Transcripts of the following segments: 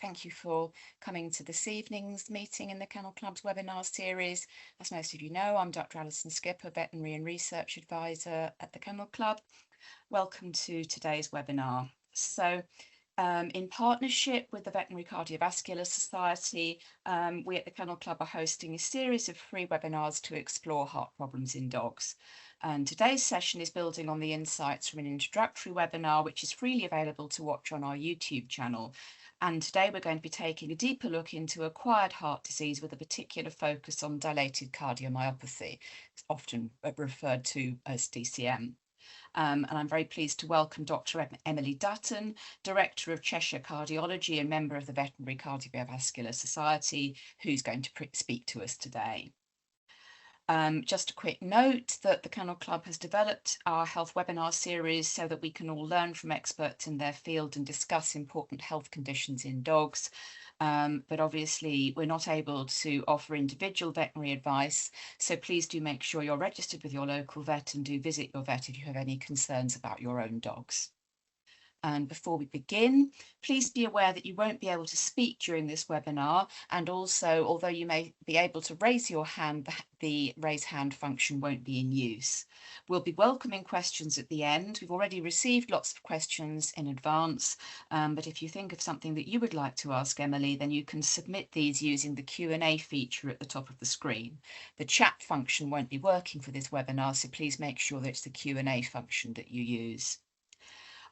Thank you for coming to this evening's meeting in the Kennel Club's webinar series. As most of you know, I'm Dr Alison Skipper, Veterinary and Research Advisor at the Kennel Club. Welcome to today's webinar. So, in partnership with the Veterinary Cardiovascular Society, we at the Kennel Club are hosting a series of free webinars to explore heart problems in dogs. And today's session is building on the insights from an introductory webinar, which is freely available to watch on our YouTube channel. And today we're going to be taking a deeper look into acquired heart disease with a particular focus on dilated cardiomyopathy. It's often referred to as DCM. And I'm very pleased to welcome Dr Emily Dutton, Director of Cheshire Cardiology and member of the Veterinary Cardiovascular Society, who's going to speak to us today. Just a quick note that the Kennel Club has developed our health webinar series so that we can all learn from experts in their field and discuss important health conditions in dogs. But obviously we're not able to offer individual veterinary advice, so please do make sure you're registered with your local vet and do visit your vet if you have any concerns about your own dogs. And before we begin, please be aware that you won't be able to speak during this webinar, and also, although you may be able to raise your hand, the raise hand function won't be in use. We'll be welcoming questions at the end. We've already received lots of questions in advance, but if you think of something that you would like to ask Emily, then you can submit these using the Q&A feature at the top of the screen. The chat function won't be working for this webinar, so please make sure that it's the Q&A function that you use.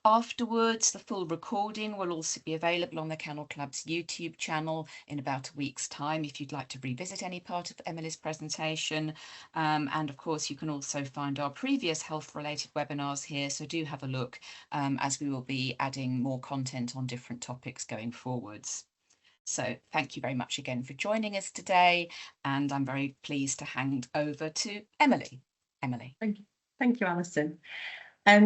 Afterwards, the full recording will also be available on the Kennel Club's YouTube channel in about a week's time if you'd like to revisit any part of Emily's presentation. And of course, you can also find our previous health-related webinars here, so do have a look as we will be adding more content on different topics going forwards. So thank you very much again for joining us today, and I'm very pleased to hand over to Emily. Emily. Thank you, Alison.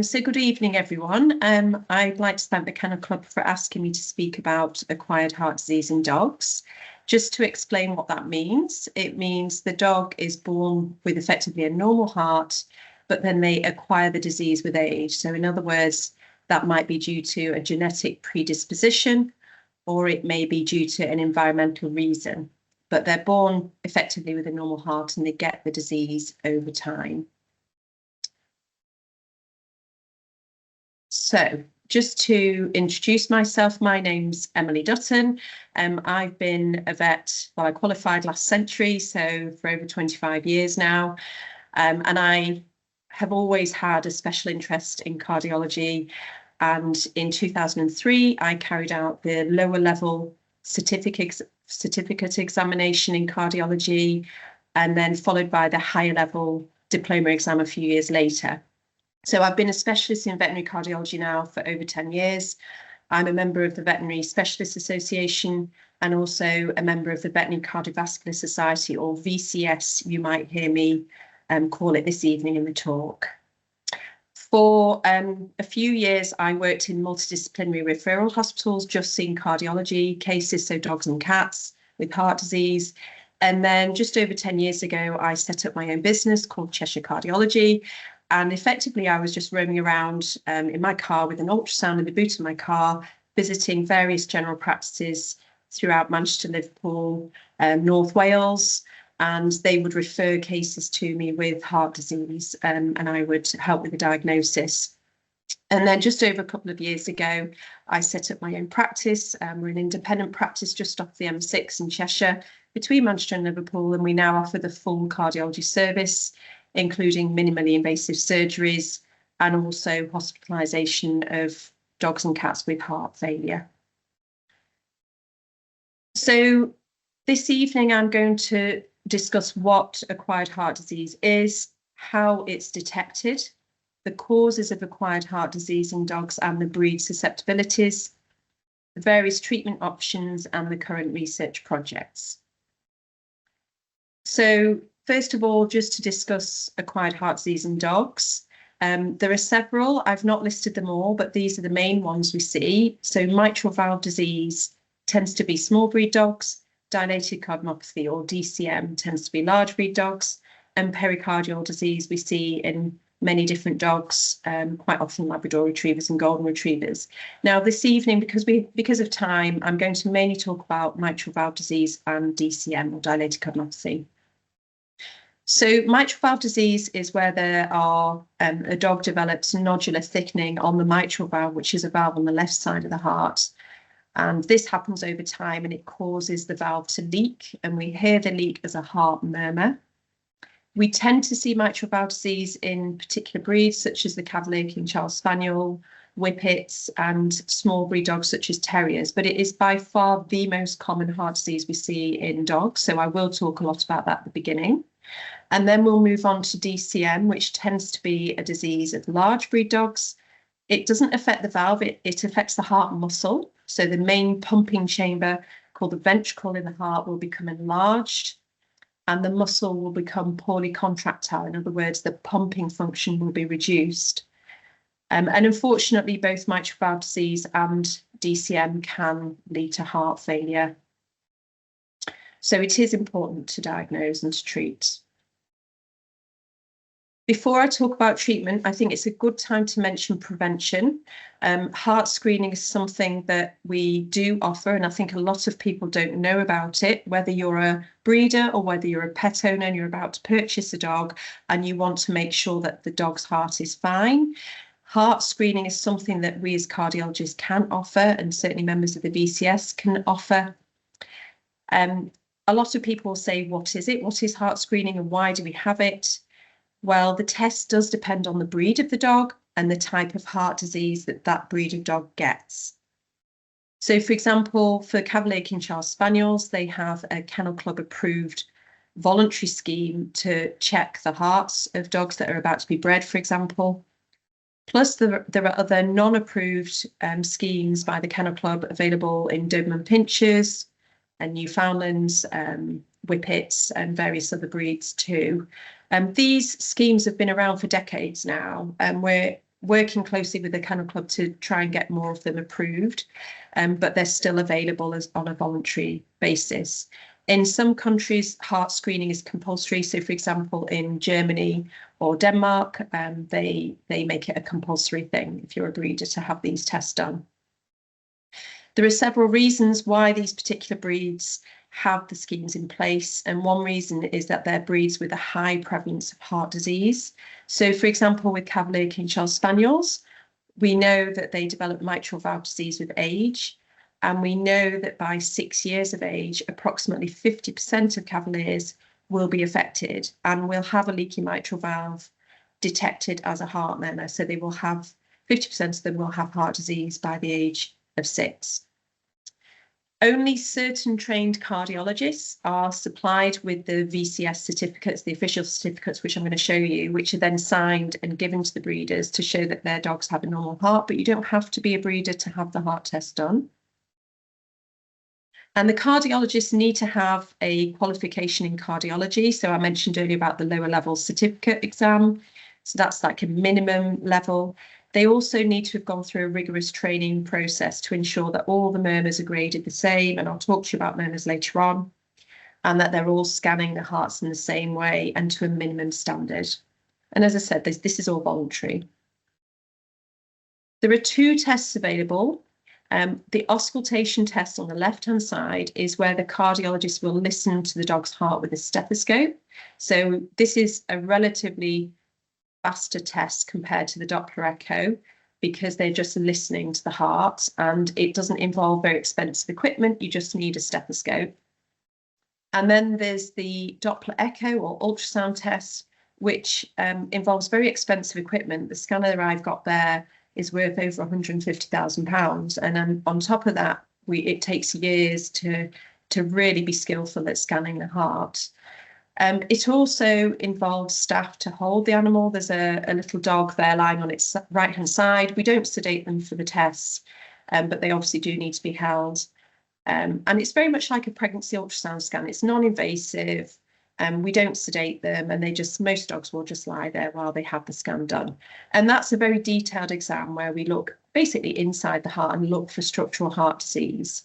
So good evening, everyone. I'd like to thank the Kennel Club for asking me to speak about acquired heart disease in dogs. Just to explain what that means, it means the dog is born with effectively a normal heart, but then they acquire the disease with age. So in other words, that might be due to a genetic predisposition, or it may be due to an environmental reason. But they're born effectively with a normal heart and they get the disease over time. So just to introduce myself, my name's Emily Dutton. I've been a vet, well, I qualified last century, so for over 25 years now. And I have always had a special interest in cardiology. And in 2003, I carried out the lower level certificate examination in cardiology, and then followed by the higher level diploma exam a few years later. So I've been a specialist in veterinary cardiology now for over 10 years. I'm a member of the Veterinary Specialist Association and also a member of the Veterinary Cardiovascular Society, or VCS, you might hear me call it this evening in the talk. For a few years, I worked in multidisciplinary referral hospitals, just seeing cardiology cases, so dogs and cats with heart disease. And then just over 10 years ago, I set up my own business called Cheshire Cardiology. And effectively, I was just roaming around in my car with an ultrasound in the boot of my car, visiting various general practices throughout Manchester, Liverpool, North Wales, and they would refer cases to me with heart disease, and I would help with the diagnosis. And then just over a couple of years ago, I set up my own practice. We're an independent practice just off the M6 in Cheshire, between Manchester and Liverpool, and we now offer the full cardiology service, including minimally invasive surgeries and also hospitalisation of dogs and cats with heart failure. So this evening I'm going to discuss what acquired heart disease is, how it's detected, the causes of acquired heart disease in dogs and the breed susceptibilities, the various treatment options and the current research projects. So first of all, just to discuss acquired heart disease in dogs. There are several, I've not listed them all, but these are the main ones we see. So mitral valve disease tends to be small breed dogs, dilated cardiomyopathy or DCM tends to be large breed dogs, and pericardial disease we see in many different dogs, quite often Labrador retrievers and golden retrievers. Now, this evening, because of time, I'm going to mainly talk about mitral valve disease and DCM, or dilated cardiomyopathy. So mitral valve disease is where there are a dog develops nodular thickening on the mitral valve, which is a valve on the left side of the heart. And this happens over time and it causes the valve to leak, and we hear the leak as a heart murmur. We tend to see mitral valve disease in particular breeds such as the Cavalier King Charles Spaniel, Whippets, and small breed dogs such as terriers, but it is by far the most common heart disease we see in dogs. So I will talk a lot about that at the beginning. And then we'll move on to DCM, which tends to be a disease of large breed dogs. It doesn't affect the valve, it affects the heart muscle. So the main pumping chamber, called the ventricle in the heart, will become enlarged and the muscle will become poorly contractile. In other words, the pumping function will be reduced. And unfortunately, both mitral valve disease and DCM can lead to heart failure. So it is important to diagnose and to treat. Before I talk about treatment, I think it's a good time to mention prevention. Heart screening is something that we do offer, and I think a lot of people don't know about it, whether you're a breeder or whether you're a pet owner and you're about to purchase a dog and you want to make sure that the dog's heart is fine. Heart screening is something that we as cardiologists can offer, and certainly members of the VCS can offer. A lot of people will say, what is it? What is heart screening and why do we have it? Well, the test does depend on the breed of the dog and the type of heart disease that that breed of dog gets. So, for example, for Cavalier King Charles Spaniels, they have a Kennel Club approved voluntary scheme to check the hearts of dogs that are about to be bred, for example. Plus, there are other non-approved schemes by the Kennel Club available in Doberman Pinschers and Newfoundlands, Whippets, and various other breeds too. These schemes have been around for decades now, and we're working closely with the Kennel Club to try and get more of them approved, but they're still available as on a voluntary basis. In some countries, heart screening is compulsory. So, for example, in Germany or Denmark, they make it a compulsory thing if you're a breeder to have these tests done. There are several reasons why these particular breeds have the schemes in place, and one reason is that they're breeds with a high prevalence of heart disease. So, for example, with Cavalier King Charles Spaniels, we know that they develop mitral valve disease with age, and we know that by 6 years of age, approximately 50% of Cavaliers will be affected and will have a leaky mitral valve detected as a heart murmur. So they will have 50% of them will have heart disease by the age of 6. Only certain trained cardiologists are supplied with the VCS certificates, the official certificates, which I'm going to show you, which are then signed and given to the breeders to show that their dogs have a normal heart, but you don't have to be a breeder to have the heart test done. And the cardiologists need to have a qualification in cardiology. So I mentioned earlier about the lower level certificate exam. So that's like a minimum level. They also need to have gone through a rigorous training process to ensure that all the murmurs are graded the same, and I'll talk to you about murmurs later on, and that they're all scanning the hearts in the same way and to a minimum standard. And as I said, this is all voluntary. There are 2 tests available. The auscultation test on the left-hand side is where the cardiologist will listen to the dog's heart with a stethoscope. So this is a relatively faster test compared to the Doppler echo because they're just listening to the heart, and it doesn't involve very expensive equipment. You just need a stethoscope. And then there's the Doppler echo or ultrasound test, which involves very expensive equipment. The scanner I've got there is worth over £150,000, and then on top of that, it takes years to really be skillful at scanning the heart. It also involves staff to hold the animal. There's a little dog there lying on its right-hand side. We don't sedate them for the tests, but they obviously do need to be held. And it's very much like a pregnancy ultrasound scan. It's non-invasive, we don't sedate them, and most dogs will just lie there while they have the scan done. And that's a very detailed exam where we look basically inside the heart and look for structural heart disease.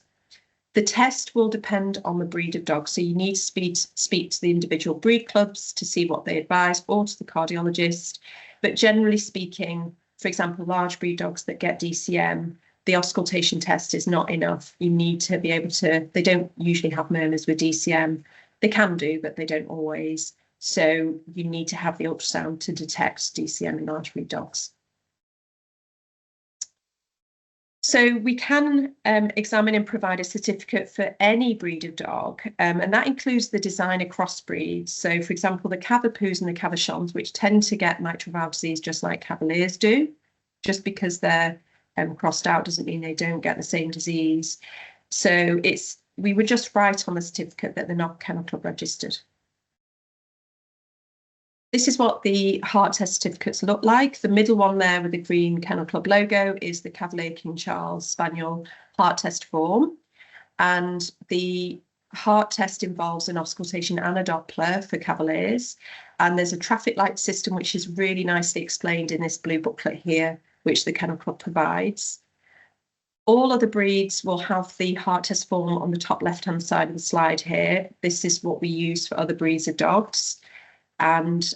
The test will depend on the breed of dog. So you need to speak to the individual breed clubs to see what they advise, or to the cardiologist. But generally speaking, for example, large breed dogs that get DCM, the auscultation test is not enough. You need to be able to, they don't usually have murmurs with DCM. They can do, but they don't always. So you need to have the ultrasound to detect DCM in large breed dogs. So we can examine and provide a certificate for any breed of dog, and that includes the designer crossbreeds. So, for example, the Cavapoos and the Cavachons, which tend to get mitral valve disease just like Cavaliers do. Just because they're crossed out doesn't mean they don't get the same disease. So we would just write on the certificate that they're not Kennel Club registered. This is what the heart test certificates look like. The middle one there with the green Kennel Club logo is the Cavalier King Charles Spaniel heart test form. And the heart test involves an auscultation and a Doppler for Cavaliers. And there's a traffic light system, which is really nicely explained in this blue booklet here, which the Kennel Club provides. All other breeds will have the heart test form on the top left-hand side of the slide here. This is what we use for other breeds of dogs. And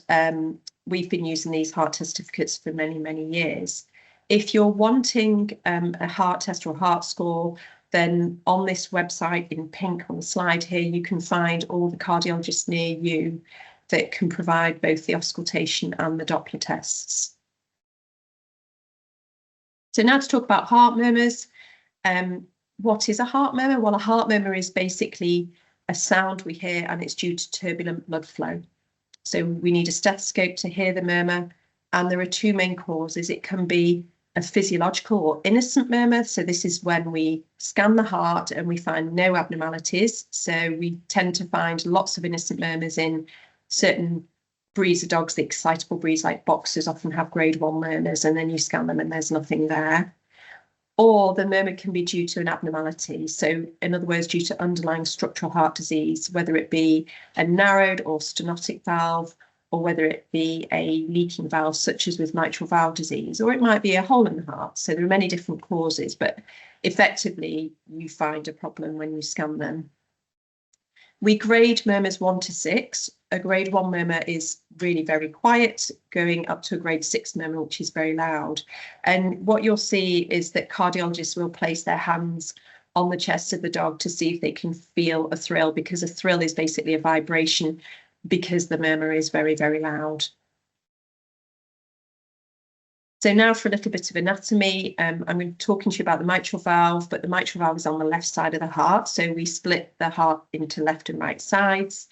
we've been using these heart test certificates for many, many years. If you're wanting a heart test or a heart score, then on this website in pink on the slide here, you can find all the cardiologists near you that can provide both the auscultation and the Doppler tests. So now to talk about heart murmurs. What is a heart murmur? Well, a heart murmur is basically a sound we hear, and it's due to turbulent blood flow. So we need a stethoscope to hear the murmur, and there are two main causes. It can be a physiological or innocent murmur. So this is when we scan the heart and we find no abnormalities. So we tend to find lots of innocent murmurs in certain breeds of dogs. The excitable breeds like boxers often have grade 1 murmurs, and then you scan them and there's nothing there. Or the murmur can be due to an abnormality. So in other words, due to underlying structural heart disease, whether it be a narrowed or stenotic valve, or whether it be a leaking valve, such as with mitral valve disease, or it might be a hole in the heart. So there are many different causes, but effectively you find a problem when you scan them. We grade murmurs 1 to 6. A grade 1 murmur is really very quiet, going up to a grade 6 murmur, which is very loud. And what you'll see is that cardiologists will place their hands on the chest of the dog to see if they can feel a thrill, because a thrill is basically a vibration, because the murmur is very, very loud. So now for a little bit of anatomy, I'm going to be talking to you about the mitral valve, but the mitral valve is on the left side of the heart. So we split the heart into left and right sides.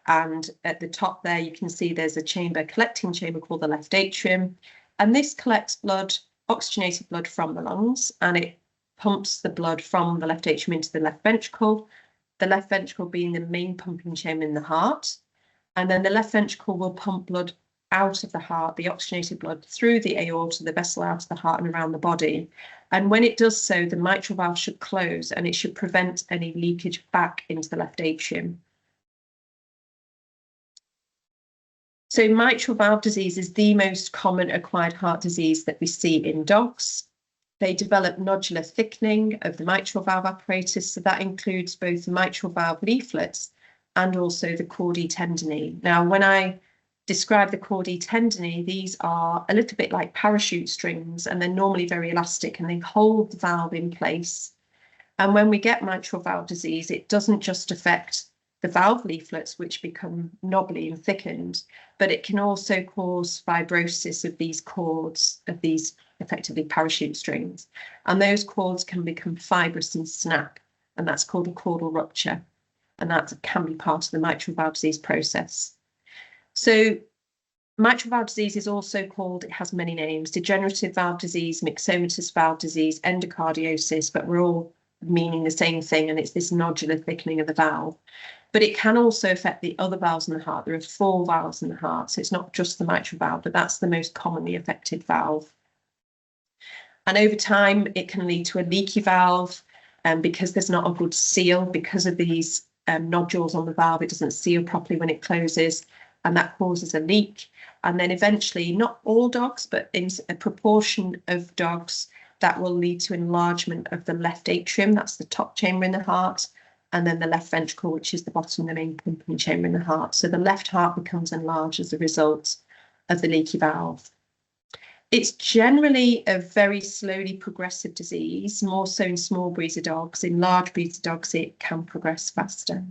And at the top there, you can see there's a chamber, collecting chamber called the left atrium. And this collects blood, oxygenated blood from the lungs, and it pumps the blood from the left atrium into the left ventricle being the main pumping chamber in the heart. And then the left ventricle will pump blood out of the heart, the oxygenated blood, through the aorta, the vessel out of the heart and around the body. And when it does so, the mitral valve should close, and it should prevent any leakage back into the left atrium. So mitral valve disease is the most common acquired heart disease that we see in dogs. They develop nodular thickening of the mitral valve apparatus, so that includes both the mitral valve leaflets and also the chordae tendineae. Now, when I describe the chordae tendineae, these are a little bit like parachute strings, and they're normally very elastic, and they hold the valve in place. And when we get mitral valve disease, it doesn't just affect the valve leaflets, which become knobbly and thickened, but it can also cause fibrosis of these cords, of these effectively parachute strings. And those cords can become fibrous and snap, and that's called a chordal rupture. And that can be part of the mitral valve disease process. So mitral valve disease is also called, it has many names, degenerative valve disease, myxomatous valve disease, endocardiosis, but we're all meaning the same thing, and it's this nodular thickening of the valve. But it can also affect the other valves in the heart. There are 4 valves in the heart, so it's not just the mitral valve, but that's the most commonly affected valve. And over time, it can lead to a leaky valve, because there's not a good seal, because of these nodules on the valve, it doesn't seal properly when it closes, and that causes a leak. And then eventually, not all dogs, but in a proportion of dogs, that will lead to enlargement of the left atrium, that's the top chamber in the heart, and then the left ventricle, which is the bottom, the main pumping chamber in the heart. So the left heart becomes enlarged as a result of the leaky valve. It's generally a very slowly progressive disease, more so in small breeds of dogs. In large breeds of dogs, it can progress faster.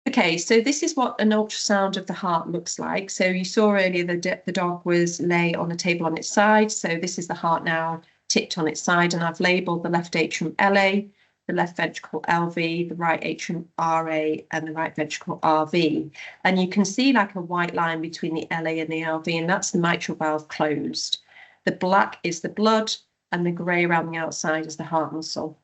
Okay, so this is what an ultrasound of the heart looks like. So you saw earlier the dog was lay on a table on its side. So this is the heart now tipped on its side, and I've labelled the left atrium LA, the left ventricle LV, the right atrium RA, and the right ventricle RV. And you can see like a white line between the LA and the LV, and that's the mitral valve closed. The black is the blood, and the grey around the outside is the heart muscle.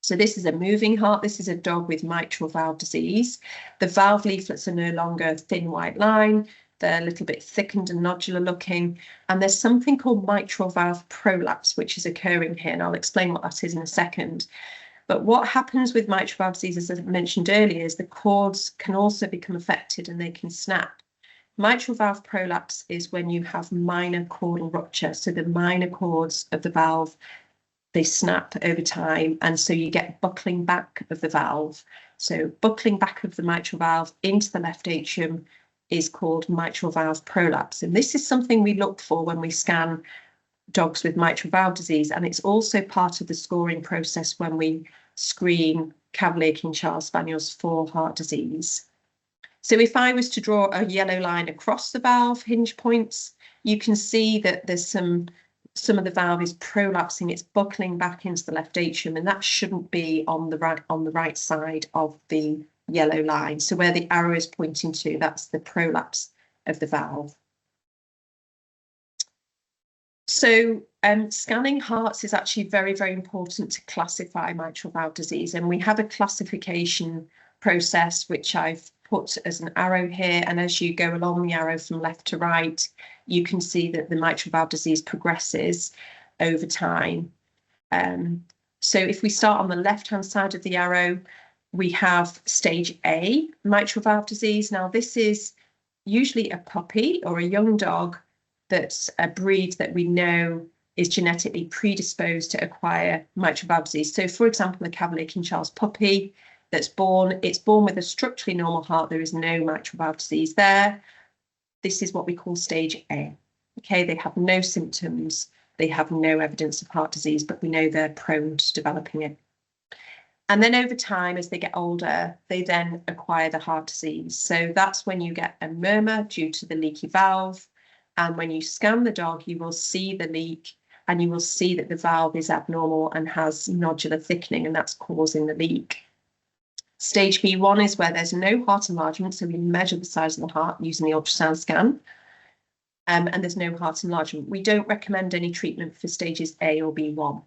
So this is a moving heart. This is a dog with mitral valve disease. The valve leaflets are no longer a thin white line. They're a little bit thickened and nodular looking. And there's something called mitral valve prolapse, which is occurring here. And I'll explain what that is in a second. But what happens with mitral valve disease, as I mentioned earlier, is the cords can also become affected and they can snap. Mitral valve prolapse is when you have minor chordal rupture. So the minor chords of the valve, they snap over time, and so you get buckling back of the valve. So buckling back of the mitral valve into the left atrium is called mitral valve prolapse, and this is something we look for when we scan dogs with mitral valve disease, and it's also part of the scoring process when we screen Cavalier King Charles Spaniels for heart disease. So if I was to draw a yellow line across the valve hinge points, you can see that there's some of the valve is prolapsing, it's buckling back into the left atrium, and that shouldn't be on the right side of the yellow line. So where the arrow is pointing to, that's the prolapse of the valve. So scanning hearts is actually very, very important to classify mitral valve disease, and we have a classification process which I've put as an arrow here, and as you go along the arrow from left to right, you can see that the mitral valve disease progresses over time. So if we start on the left-hand side of the arrow, we have stage A, mitral valve disease. Now this is usually a puppy or a young dog that's a breed that we know is genetically predisposed to acquire mitral valve disease. So for example, the Cavalier King Charles puppy that's born, it's born with a structurally normal heart. There is no mitral valve disease there. This is what we call stage A. Okay, they have no symptoms. They have no evidence of heart disease, but we know they're prone to developing it. And then over time, as they get older, they then acquire the heart disease. So that's when you get a murmur due to the leaky valve. And when you scan the dog, you will see the leak, and you will see that the valve is abnormal and has nodular thickening, and that's causing the leak. Stage B1 is where there's no heart enlargement, so we measure the size of the heart using the ultrasound scan, and there's no heart enlargement. We don't recommend any treatment for stages A or B1.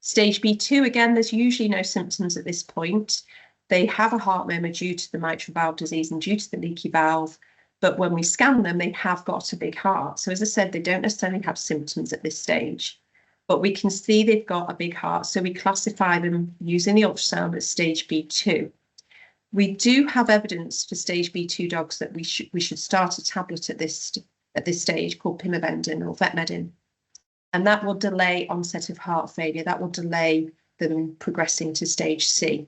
Stage B2, again, there's usually no symptoms at this point. They have a heart murmur due to the mitral valve disease and due to the leaky valve, but when we scan them, they have got a big heart. So as I said, they don't necessarily have symptoms at this stage, but we can see they've got a big heart. So we classify them using the ultrasound as stage B2. We do have evidence for stage B2 dogs that we should start a tablet at this stage called pimabendin or vetmedin, and that will delay onset of heart failure. That will delay them progressing to stage C.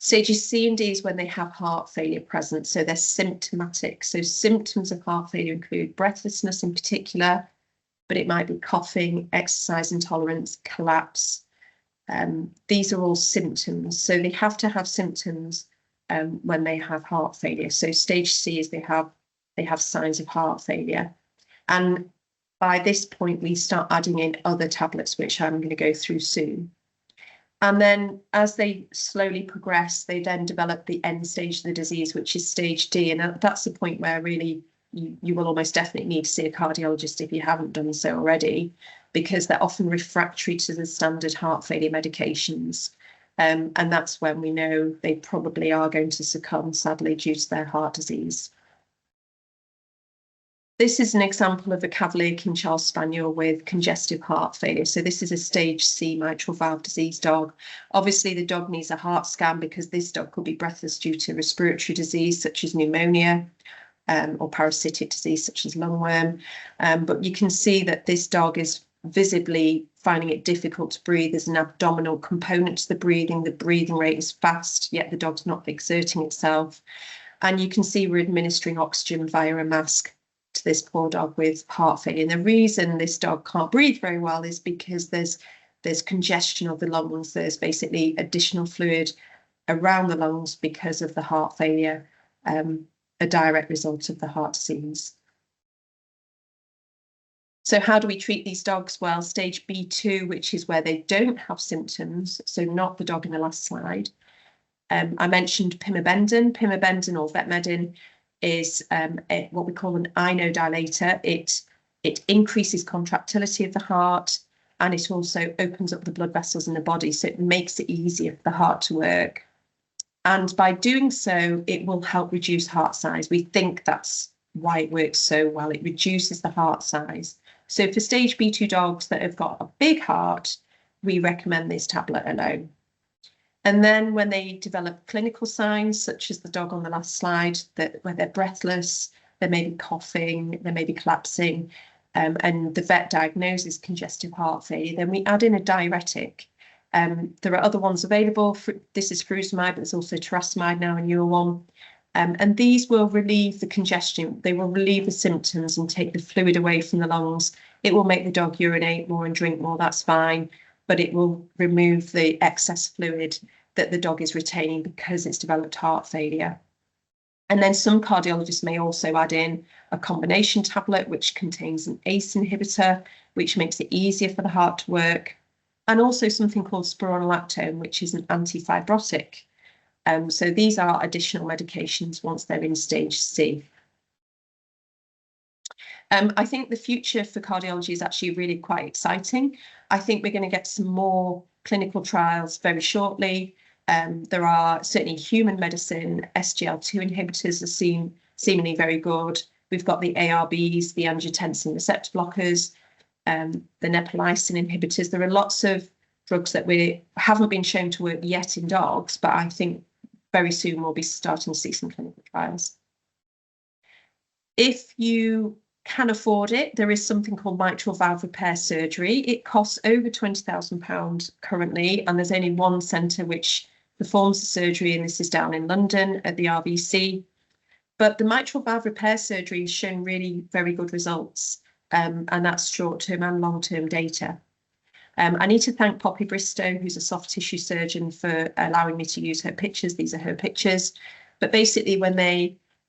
Stages C and D is when they have heart failure present, so they're symptomatic. So symptoms of heart failure include breathlessness in particular, but it might be coughing, exercise intolerance, collapse. These are all symptoms, so they have to have symptoms when they have heart failure. So stage C is they have signs of heart failure, and by this point we start adding in other tablets, which I'm going to go through soon. And then as they slowly progress, they then develop the end stage of the disease, which is stage D, and that's the point where really you will almost definitely need to see a cardiologist if you haven't done so already, because they're often refractory to the standard heart failure medications. And that's when we know they probably are going to succumb, sadly, due to their heart disease. This is an example of a Cavalier King Charles Spaniel with congestive heart failure. So this is a stage C mitral valve disease dog. Obviously, the dog needs a heart scan because this dog could be breathless due to respiratory disease such as pneumonia or parasitic disease such as lungworm. But you can see that this dog is visibly finding it difficult to breathe. There's an abdominal component to the breathing. The breathing rate is fast, yet the dog's not exerting itself. And you can see we're administering oxygen via a mask to this poor dog with heart failure. And the reason this dog can't breathe very well is because there's congestion of the lungs. There's basically additional fluid around the lungs because of the heart failure, a direct result of the heart disease. So how do we treat these dogs? Well, stage B2, which is where they don't have symptoms, so not the dog in the last slide. I mentioned pimobendan. Pimobendan or Vetmedin is what we call an inodilator. It increases contractility of the heart, and it also opens up the blood vessels in the body, so it makes it easier for the heart to work. And by doing so, it will help reduce heart size. We think that's why it works so well. It reduces the heart size. So for stage B2 dogs that have got a big heart, we recommend this tablet alone. And then when they develop clinical signs, such as the dog on the last slide, where they're breathless, they may be coughing, they may be collapsing, and the vet diagnoses congestive heart failure, then we add in a diuretic. There are other ones available. This is furosemide, but there's also toracimide now, a newer one. And these will relieve the congestion. They will relieve the symptoms and take the fluid away from the lungs. It will make the dog urinate more and drink more, that's fine. But it will remove the excess fluid that the dog is retaining because it's developed heart failure. And then some cardiologists may also add in a combination tablet, which contains an ACE inhibitor, which makes it easier for the heart to work, and also something called spironolactone, which is an antifibrotic. So these are additional medications once they're in stage C. I think the future for cardiology is actually really quite exciting. I think we're going to get some more clinical trials very shortly. There are certainly human medicine, SGLT2 inhibitors are seemingly very good. We've got the ARBs, the angiotensin receptor blockers, the neprilysin inhibitors. There are lots of drugs that haven't been shown to work yet in dogs, but I think very soon we'll be starting to see some clinical trials. If you can afford it, there is something called mitral valve repair surgery. It costs over £20,000 currently, and there's only one centre which performs the surgery, and this is down in London at the RVC. But the mitral valve repair surgery has shown really very good results, and that's short-term and long-term data. I need to thank Poppy Bristow, who's a soft tissue surgeon, for allowing me to use her pictures. These are her pictures. But basically,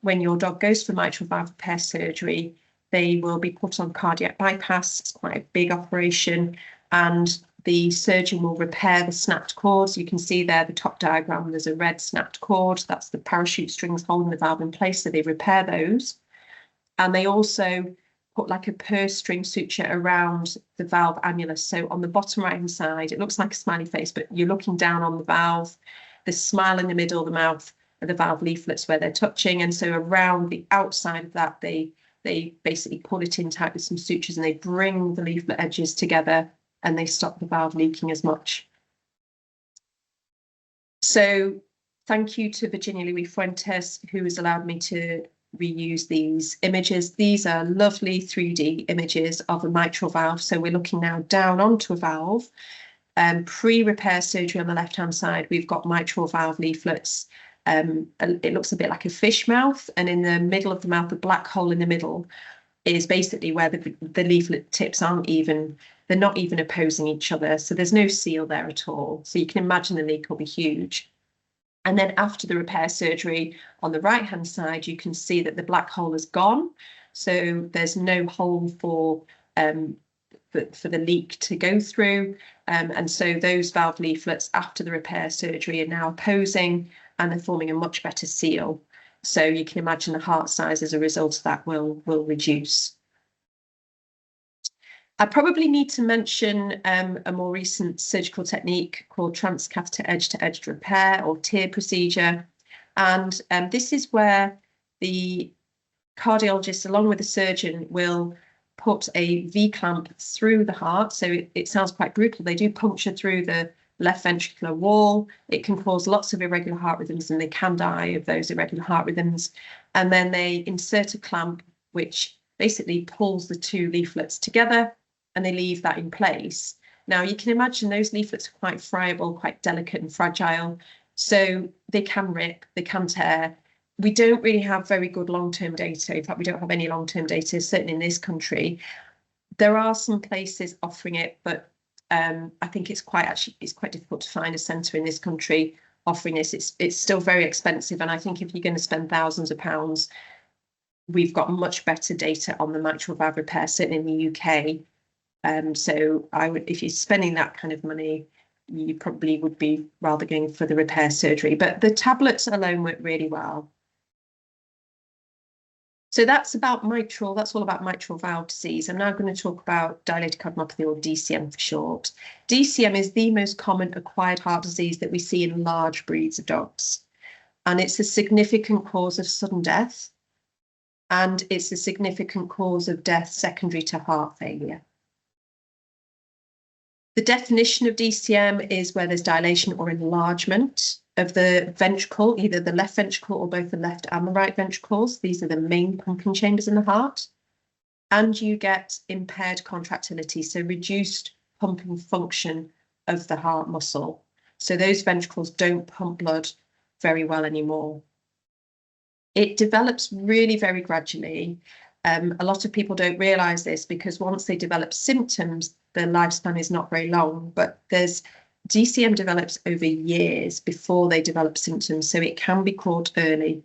when your dog goes for mitral valve repair surgery, they will be put on cardiac bypass. It's quite a big operation, and the surgeon will repair the snapped cords. You can see there, the top diagram, there's a red snapped cord. That's the parachute strings holding the valve in place, so they repair those. And they also put like a purse string suture around the valve annulus. So on the bottom right hand side, it looks like a smiley face, but you're looking down on the valve, the smile in the middle, the mouth, and the valve leaflets where they're touching. And so around the outside of that, they basically pull it in tight with some sutures, and they bring the leaflet edges together, and they stop the valve leaking as much. So thank you to Virginia Louis Fuentes, who has allowed me to reuse these images. These are lovely 3D images of a mitral valve. So we're looking now down onto a valve. Pre-repair surgery on the left-hand side, we've got mitral valve leaflets. It looks a bit like a fish mouth, and in the middle of the mouth, the black hole in the middle is basically where the leaflet tips aren't even, they're not even opposing each other. So there's no seal there at all. So you can imagine the leak will be huge. And then after the repair surgery, on the right-hand side, you can see that the black hole is gone. So there's no hole for the leak to go through. And so those valve leaflets after the repair surgery are now opposing, and they're forming a much better seal. So you can imagine the heart size as a result of that will reduce. I probably need to mention a more recent surgical technique called transcatheter edge-to-edge repair, or TEER procedure. And this is where the cardiologist, along with the surgeon, will put a V-clamp through the heart. So it sounds quite brutal. They do puncture through the left ventricular wall. It can cause lots of irregular heart rhythms, and they can die of those irregular heart rhythms. And then they insert a clamp, which basically pulls the two leaflets together, and they leave that in place. Now, you can imagine those leaflets are quite friable, quite delicate and fragile. So they can rip, they can tear. We don't really have very good long-term data. In fact, we don't have any long-term data, certainly in this country. There are some places offering it, but I think it's quite difficult to find a centre in this country offering this. It's still very expensive, and I think if you're going to spend thousands of pounds, we've got much better data on the mitral valve repair, certainly in the UK. So I would, if you're spending that kind of money, you probably would be rather going for the repair surgery. But the tablets alone work really well. So that's about mitral, that's all about mitral valve disease. I'm now going to talk about dilated cardiomyopathy, or DCM for short. DCM is the most common acquired heart disease that we see in large breeds of dogs. And it's a significant cause of sudden death. And it's a significant cause of death secondary to heart failure. The definition of DCM is where there's dilation or enlargement of the ventricle, either the left ventricle or both the left and the right ventricles. These are the main pumping chambers in the heart. And you get impaired contractility, so reduced pumping function of the heart muscle. So those ventricles don't pump blood very well anymore. It develops really very gradually. A lot of people don't realise this, because once they develop symptoms, their lifespan is not very long, but DCM develops over years before they develop symptoms, so it can be caught early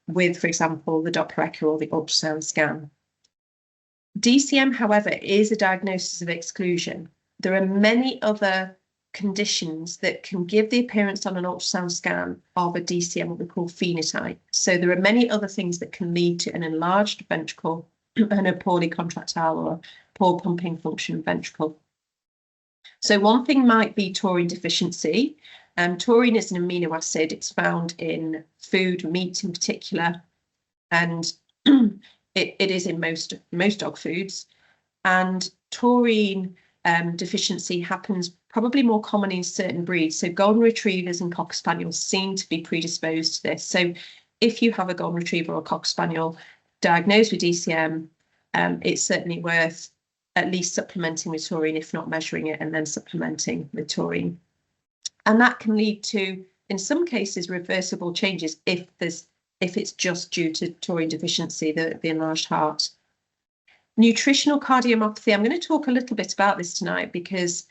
with, for example, the Doppler echo or the ultrasound scan. DCM, however, is a diagnosis of exclusion. There are many other conditions that can give the appearance on an ultrasound scan of a DCM, what we call phenotype. So there are many other things that can lead to an enlarged ventricle and a poorly contractile or poor pumping function ventricle. So one thing might be taurine deficiency. Taurine is an amino acid. It's found in food, meat in particular, and it is in most dog foods. And taurine deficiency happens probably more commonly in certain breeds. So golden retrievers and cocker spaniels seem to be predisposed to this. So if you have a golden retriever or a cocker spaniel diagnosed with DCM, it's certainly worth at least supplementing with taurine, if not measuring it and then supplementing with taurine. And that can lead to, in some cases, reversible changes if it's just due to taurine deficiency, the enlarged heart. Nutritional cardiomyopathy, I'm going to talk a little bit about this tonight, because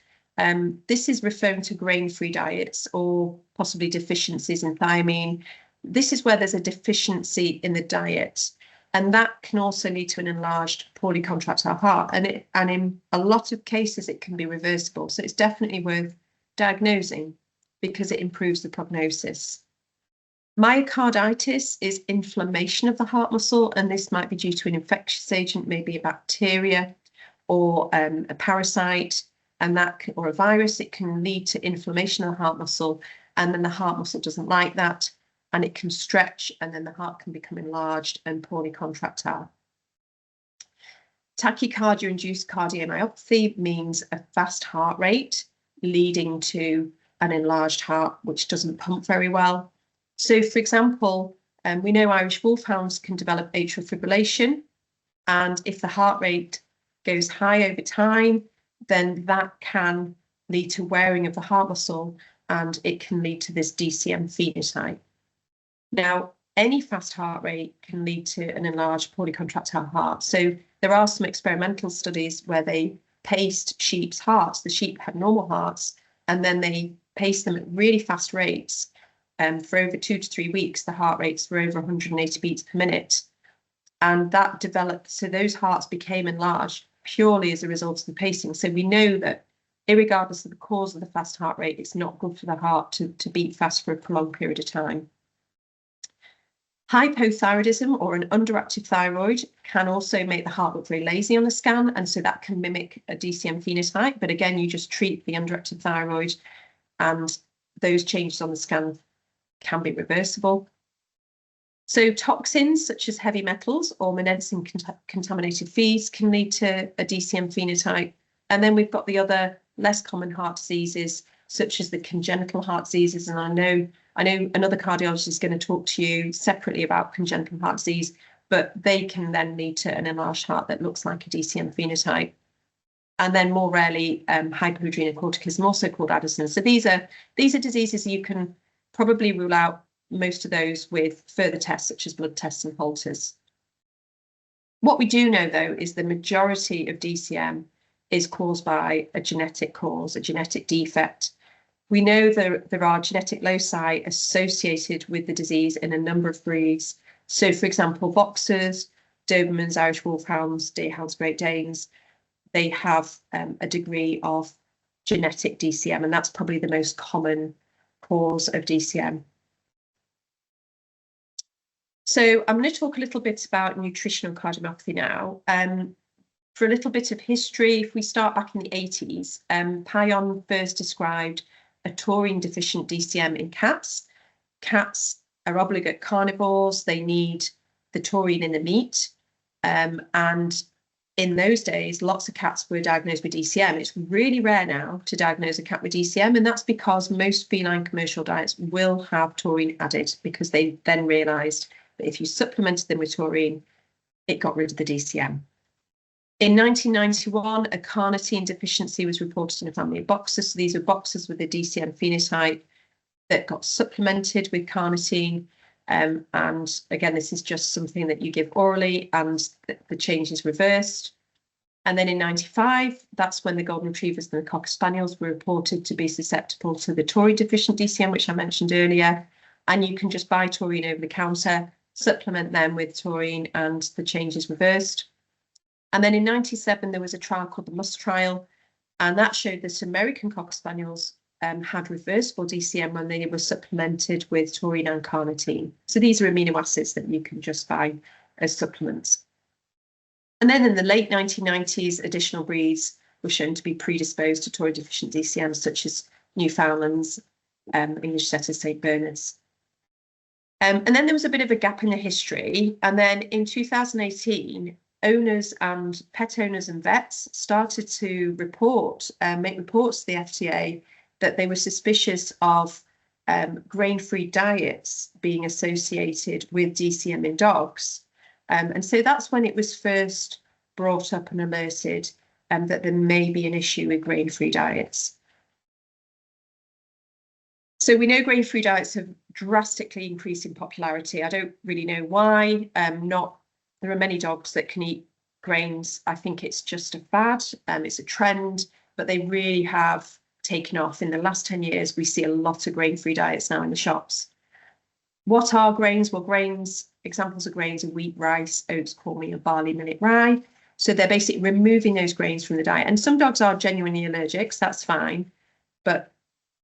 this is referring to grain-free diets or possibly deficiencies in thiamine. This is where there's a deficiency in the diet, and that can also lead to an enlarged, poorly contractile heart. And in a lot of cases, it can be reversible. So it's definitely worth diagnosing, because it improves the prognosis. Myocarditis is inflammation of the heart muscle, and this might be due to an infectious agent, maybe a bacteria or a parasite, and or a virus. It can lead to inflammation of the heart muscle, and then the heart muscle doesn't like that, and it can stretch, and then the heart can become enlarged and poorly contractile. Tachycardia-induced cardiomyopathy means a fast heart rate leading to an enlarged heart, which doesn't pump very well. So, for example, we know Irish wolfhounds can develop atrial fibrillation, and if the heart rate goes high over time, then that can lead to wearing of the heart muscle, and it can lead to this DCM phenotype. Now, any fast heart rate can lead to an enlarged, poorly contractile heart. So there are some experimental studies where they paced sheep's hearts. The sheep had normal hearts, and then they paced them at really fast rates. For over 2 to 3 weeks, the heart rates were over 180 beats per minute. And that developed, so those hearts became enlarged purely as a result of the pacing. So we know that irregardless of the cause of the fast heart rate, it's not good for the heart to beat fast for a prolonged period of time. Hypothyroidism, or an underactive thyroid, can also make the heart look very lazy on a scan, and so that can mimic a DCM phenotype. But again, you just treat the underactive thyroid, and those changes on the scan can be reversible. So toxins such as heavy metals or monensin contaminated feeds can lead to a DCM phenotype. And then we've got the other less common heart diseases, such as the congenital heart diseases. And I know another cardiologist is going to talk to you separately about congenital heart disease, but they can then lead to an enlarged heart that looks like a DCM phenotype. And then more rarely, hypoadrenocorticism, also called Addison. So these are diseases you can probably rule out most of those with further tests, such as blood tests and Holters. What we do know, though, is the majority of DCM is caused by a genetic cause, a genetic defect. We know there are genetic loci associated with the disease in a number of breeds. So, for example, Boxers, Dobermans, Irish Wolfhounds, Deerhounds, Great Danes, they have a degree of genetic DCM, and that's probably the most common cause of DCM. So I'm going to talk a little bit about nutritional cardiomyopathy now. For a little bit of history, if we start back in the 80s, Payon first described a taurine deficient DCM in cats. Cats are obligate carnivores. They need the taurine in the meat. And in those days, lots of cats were diagnosed with DCM. It's really rare now to diagnose a cat with DCM, and that's because most feline commercial diets will have taurine added, because they then realised that if you supplemented them with taurine, it got rid of the DCM. In 1991, a carnitine deficiency was reported in a family of boxers. So these are boxers with a DCM phenotype that got supplemented with carnitine. And again, this is just something that you give orally, and the change is reversed. And then in 95, that's when the golden retrievers and the cocker spaniels were reported to be susceptible to the taurine deficient DCM, which I mentioned earlier. And you can just buy taurine over the counter, supplement them with taurine, and the change is reversed. And then in 97, there was a trial called the MUST trial, and that showed that American cocker spaniels had reversible DCM when they were supplemented with taurine and carnitine. So these are amino acids that you can just buy as supplements. And then in the late 1990s, additional breeds were shown to be predisposed to taurine deficient DCM, such as Newfoundlands, English Setters, St. Bernards. And then there was a bit of a gap in the history. And then in 2018, owners and pet owners and vets started to make reports to the FDA that they were suspicious of grain-free diets being associated with DCM in dogs. And so that's when it was first brought up and alerted that there may be an issue with grain-free diets. So we know grain-free diets have drastically increased in popularity. I don't really know why. There are many dogs that can eat grains. I think it's just a fad. It's a trend, but they really have taken off. In the last 10 years, we see a lot of grain-free diets now in the shops. What are grains? Well, grains, examples of grains are wheat, rice, oats, cornmeal, barley, millet, rye. So they're basically removing those grains from the diet. And some dogs are genuinely allergic, so that's fine. But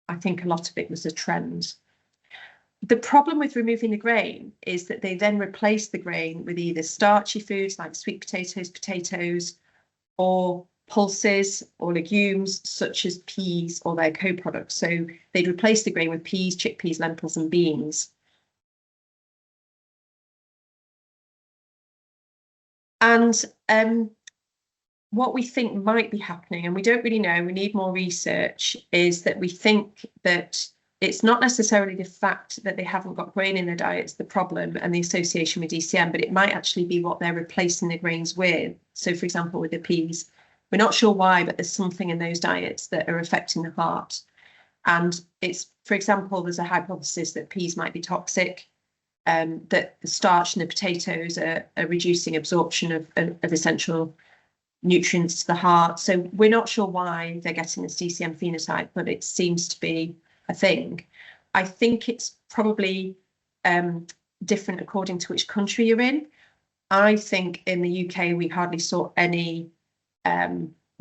I think a lot of it was a trend. The problem with removing the grain is that they then replace the grain with either starchy foods like sweet potatoes, or pulses or legumes such as peas or their co-products. So they'd replace the grain with peas, chickpeas, lentils, and beans. And what we think might be happening, and we don't really know, we need more research, is that we think that it's not necessarily the fact that they haven't got grain in their diets, the problem and the association with DCM, but it might actually be what they're replacing the grains with. So, for example, with the peas, we're not sure why, but there's something in those diets that are affecting the heart. And it's, for example, there's a hypothesis that peas might be toxic, that the starch in the potatoes are reducing absorption of essential nutrients to the heart. So we're not sure why they're getting this DCM phenotype, but it seems to be a thing. I think it's probably different according to which country you're in. I think in the UK we hardly saw any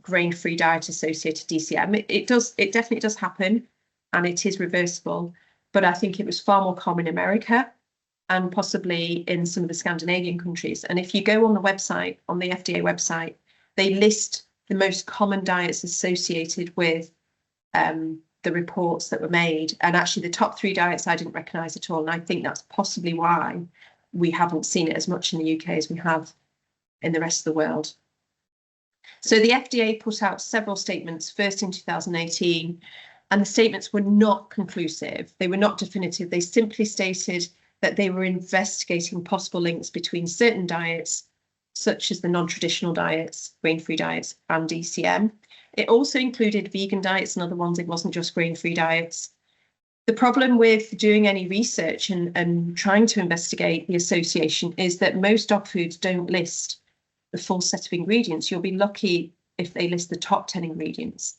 grain-free diet associated DCM. It definitely does happen, and it is reversible, but I think it was far more common in America and possibly in some of the Scandinavian countries. And if you go on the website, on the FDA website, they list the most common diets associated with the reports that were made. And actually the top 3 diets I didn't recognise at all. And I think that's possibly why we haven't seen it as much in the UK as we have in the rest of the world. So the FDA put out several statements, first in 2018, and the statements were not conclusive. They were not definitive. They simply stated that they were investigating possible links between certain diets, such as the non-traditional diets, grain-free diets, and DCM. It also included vegan diets and other ones. It wasn't just grain-free diets. The problem with doing any research and trying to investigate the association is that most dog foods don't list the full set of ingredients. You'll be lucky if they list the top 10 ingredients.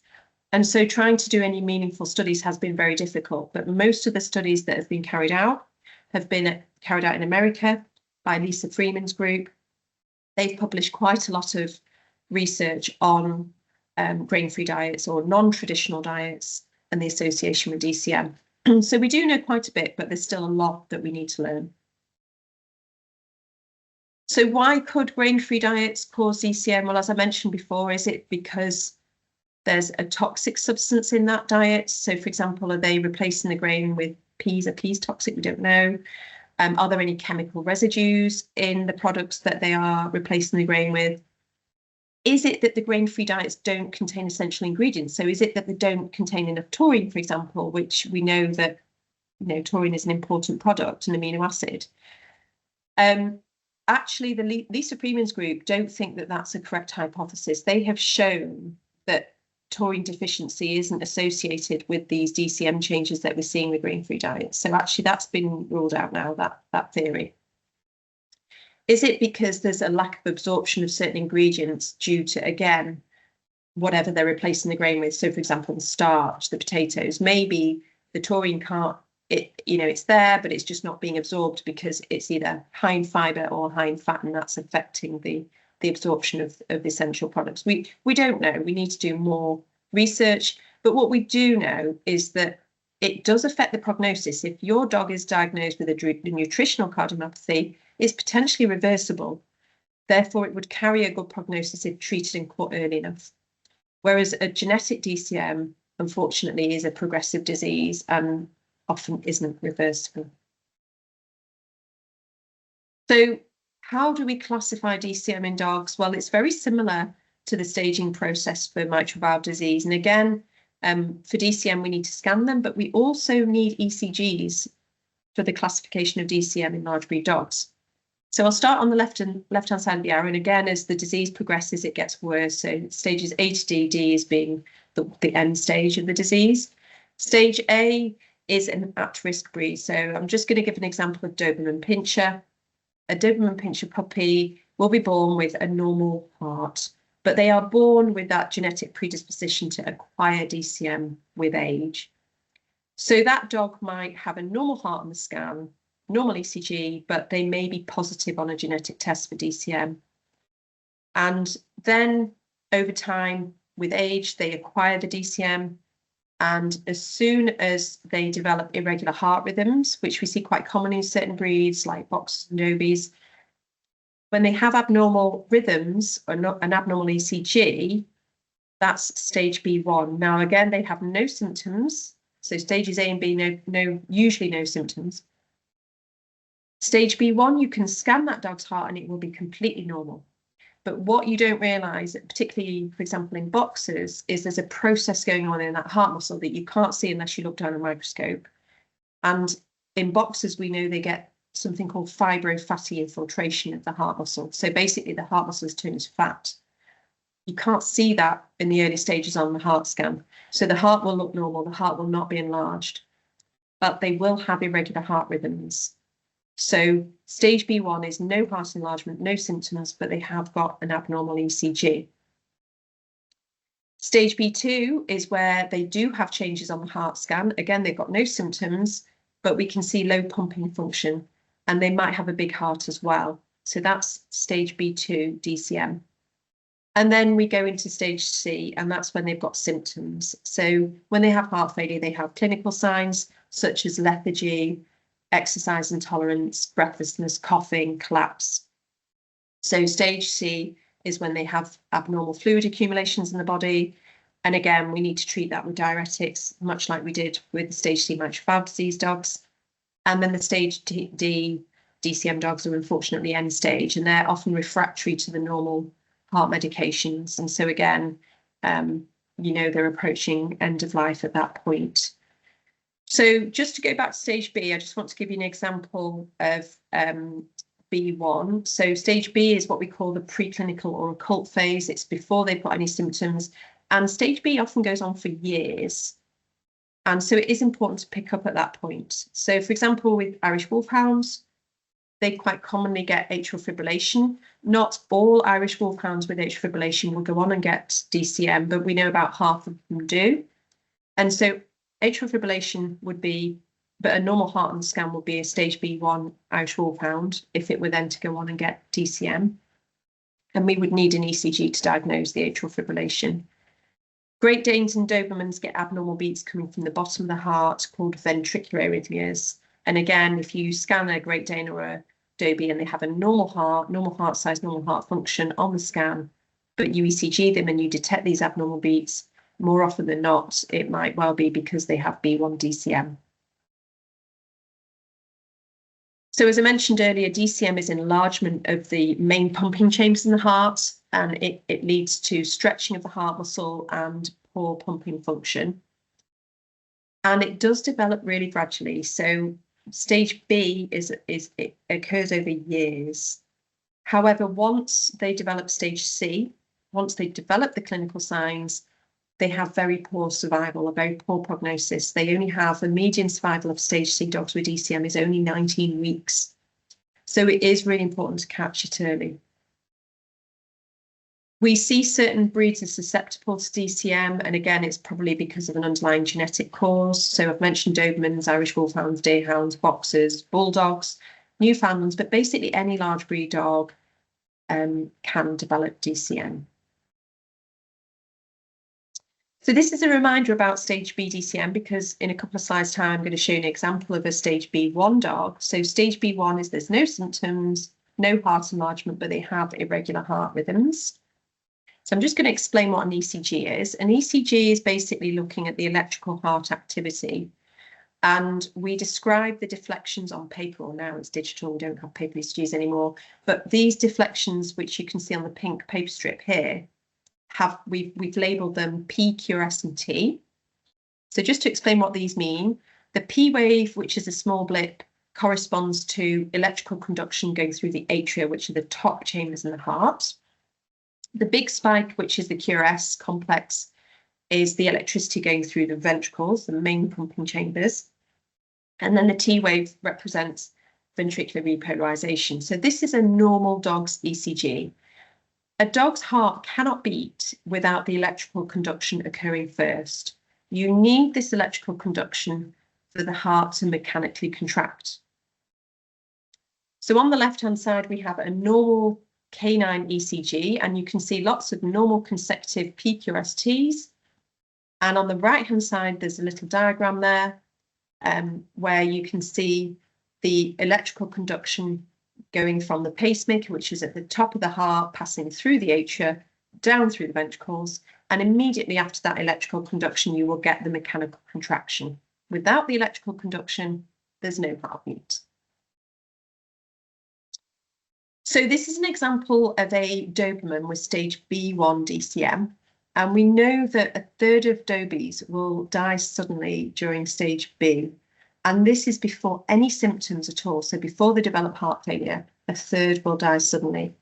And so trying to do any meaningful studies has been very difficult. But most of the studies that have been carried out have been carried out in America by Lisa Freeman's group. They've published quite a lot of research on grain-free diets or non-traditional diets and the association with DCM. So we do know quite a bit, but there's still a lot that we need to learn. So why could grain-free diets cause DCM? Well, as I mentioned before, is it because there's a toxic substance in that diet? So, for example, are they replacing the grain with peas? Are peas toxic? We don't know. Are there any chemical residues in the products that they are replacing the grain with? Is it that the grain-free diets don't contain essential ingredients? So is it that they don't contain enough taurine, for example, which we know that, taurine is an important product, an amino acid? Actually, the Lisa Freeman's group don't think that that's a correct hypothesis. They have shown that taurine deficiency isn't associated with these DCM changes that we're seeing with grain-free diets. So actually that's been ruled out now, that theory. Is it because there's a lack of absorption of certain ingredients due to, again, whatever they're replacing the grain with? So, for example, the starch, the potatoes, maybe the taurine can't, it's there, but it's just not being absorbed because it's either high in fibre or high in fat, and that's affecting the absorption of the essential products. We don't know. We need to do more research. But what we do know is that it does affect the prognosis. If your dog is diagnosed with a nutritional cardiomyopathy, it's potentially reversible. Therefore, it would carry a good prognosis if treated and caught early enough. Whereas a genetic DCM, unfortunately, is a progressive disease and often isn't reversible. So how do we classify DCM in dogs? Well, it's very similar to the staging process for mitral valve disease. And again, for DCM, we need to scan them, but we also need ECGs for the classification of DCM in large breed dogs. So I'll start on the left-hand side of the arrow. And again, as the disease progresses, it gets worse. So stages A to D, D is being the end stage of the disease. Stage A is an at-risk breed. So I'm just going to give an example of Doberman Pinscher. A Doberman Pinscher puppy will be born with a normal heart, but they are born with that genetic predisposition to acquire DCM with age. So that dog might have a normal heart on the scan, normal ECG, but they may be positive on a genetic test for DCM. And then over time, with age, they acquire the DCM. And as soon as they develop irregular heart rhythms, which we see quite commonly in certain breeds like boxers and dobies, when they have abnormal rhythms or not an abnormal ECG, that's stage B1. Now, again, they have no symptoms. So stages A and B, usually no symptoms. Stage B1, you can scan that dog's heart and it will be completely normal. But what you don't realise, particularly, for example, in boxers, is there's a process going on in that heart muscle that you can't see unless you look down a microscope. And in boxers, we know they get something called fibrofatty infiltration of the heart muscle. So basically, the heart muscle is turned to fat. You can't see that in the early stages on the heart scan. So the heart will look normal, the heart will not be enlarged, but they will have irregular heart rhythms. So stage B1 is no heart enlargement, no symptoms, but they have got an abnormal ECG. Stage B2 is where they do have changes on the heart scan. Again, they've got no symptoms, but we can see low pumping function, and they might have a big heart as well. So that's stage B2 DCM. And then we go into stage C, and that's when they've got symptoms. So when they have heart failure, they have clinical signs such as lethargy, exercise intolerance, breathlessness, coughing, collapse. So stage C is when they have abnormal fluid accumulations in the body. And again, we need to treat that with diuretics, much like we did with the stage C mitral valve disease dogs. And then the stage D DCM dogs are unfortunately end stage, and they're often refractory to the normal heart medications. And so again, they're approaching end of life at that point. So just to go back to stage B, I just want to give you an example of B1. So stage B is what we call the preclinical or occult phase. It's before they've got any symptoms. And stage B often goes on for years. And so it is important to pick up at that point. So for example, with Irish Wolfhounds, they quite commonly get atrial fibrillation. Not all Irish Wolfhounds with atrial fibrillation will go on and get DCM, but we know about half of them do. And so atrial fibrillation would be, but a normal heart on scan would be a stage B1 Irish Wolfhound if it were then to go on and get DCM. And we would need an ECG to diagnose the atrial fibrillation. Great Danes and Dobermans get abnormal beats coming from the bottom of the heart called ventricular arrhythmias. And again, if you scan a Great Dane or a Dobie and they have a normal heart size, normal heart function on the scan, but you ECG them and you detect these abnormal beats, more often than not, it might well be because they have B1 DCM. So as I mentioned earlier, DCM is enlargement of the main pumping chambers in the heart, and it leads to stretching of the heart muscle and poor pumping function. And it does develop really gradually. So stage B it occurs over years. However, once they develop stage C, once they develop the clinical signs, they have very poor survival, a very poor prognosis. They only have a median survival of stage C dogs with DCM is only 19 weeks. So it is really important to catch it early. We see certain breeds are susceptible to DCM, and again, it's probably because of an underlying genetic cause. So I've mentioned Dobermans, Irish Wolfhounds, Deerhounds, Boxers, Bulldogs, Newfoundlands, but basically any large breed dog can develop DCM. So this is a reminder about stage B DCM, because in a couple of slides' time, I'm going to show you an example of a stage B1 dog. So stage B1 is there's no symptoms, no heart enlargement, but they have irregular heart rhythms. So I'm just going to explain what an ECG is. An ECG is basically looking at the electrical heart activity. And we describe the deflections on paper, or now it's digital, we don't have paper ECGs anymore. But these deflections, which you can see on the pink paper strip here, we've labelled them P, QRS and T. So just to explain what these mean, the P wave, which is a small blip, corresponds to electrical conduction going through the atria, which are the top chambers in the heart. The big spike, which is the QRS complex, is the electricity going through the ventricles, the main pumping chambers. And then the T wave represents ventricular repolarization. So this is a normal dog's ECG. A dog's heart cannot beat without the electrical conduction occurring first. You need this electrical conduction for the heart to mechanically contract. So on the left-hand side, we have a normal canine ECG, and you can see lots of normal consecutive PQSTs. And on the right-hand side, there's a little diagram there where you can see the electrical conduction going from the pacemaker, which is at the top of the heart, passing through the atria, down through the ventricles, and immediately after that electrical conduction, you will get the mechanical contraction. Without the electrical conduction, there's no heartbeat. So this is an example of a Doberman with stage B1 DCM, and we know that a third of Dobies will die suddenly during stage B. And this is before any symptoms at all. So before they develop heart failure, a third will die suddenly.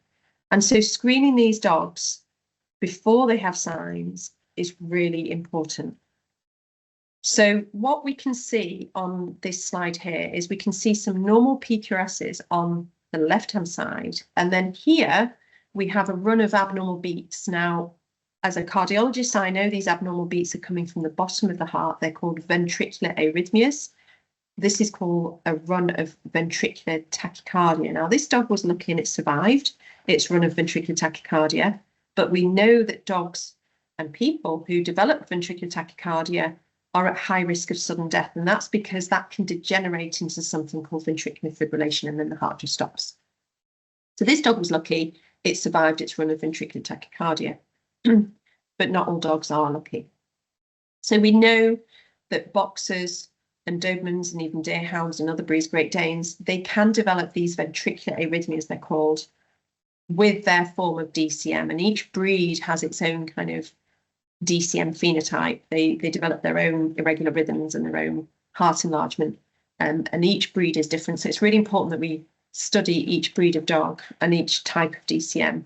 And so screening these dogs before they have signs is really important. So what we can see on this slide here is we can see some normal PQRSs on the left-hand side. And then here we have a run of abnormal beats. Now, as a cardiologist, I know these abnormal beats are coming from the bottom of the heart. They're called ventricular arrhythmias. This is called a run of ventricular tachycardia. Now, this dog was lucky and it survived its run of ventricular tachycardia, but we know that dogs and people who develop ventricular tachycardia are at high risk of sudden death, and that's because that can degenerate into something called ventricular fibrillation, and then the heart just stops. So this dog was lucky, it survived its run of ventricular tachycardia, but not all dogs are lucky. So we know that boxers, and Dobermans and even Deerhounds and other breeds, Great Danes, they can develop these ventricular arrhythmias, they're called, with their form of DCM. And each breed has its own kind of DCM phenotype. They develop their own irregular rhythms and their own heart enlargement. And each breed is different. So it's really important that we study each breed of dog and each type of DCM.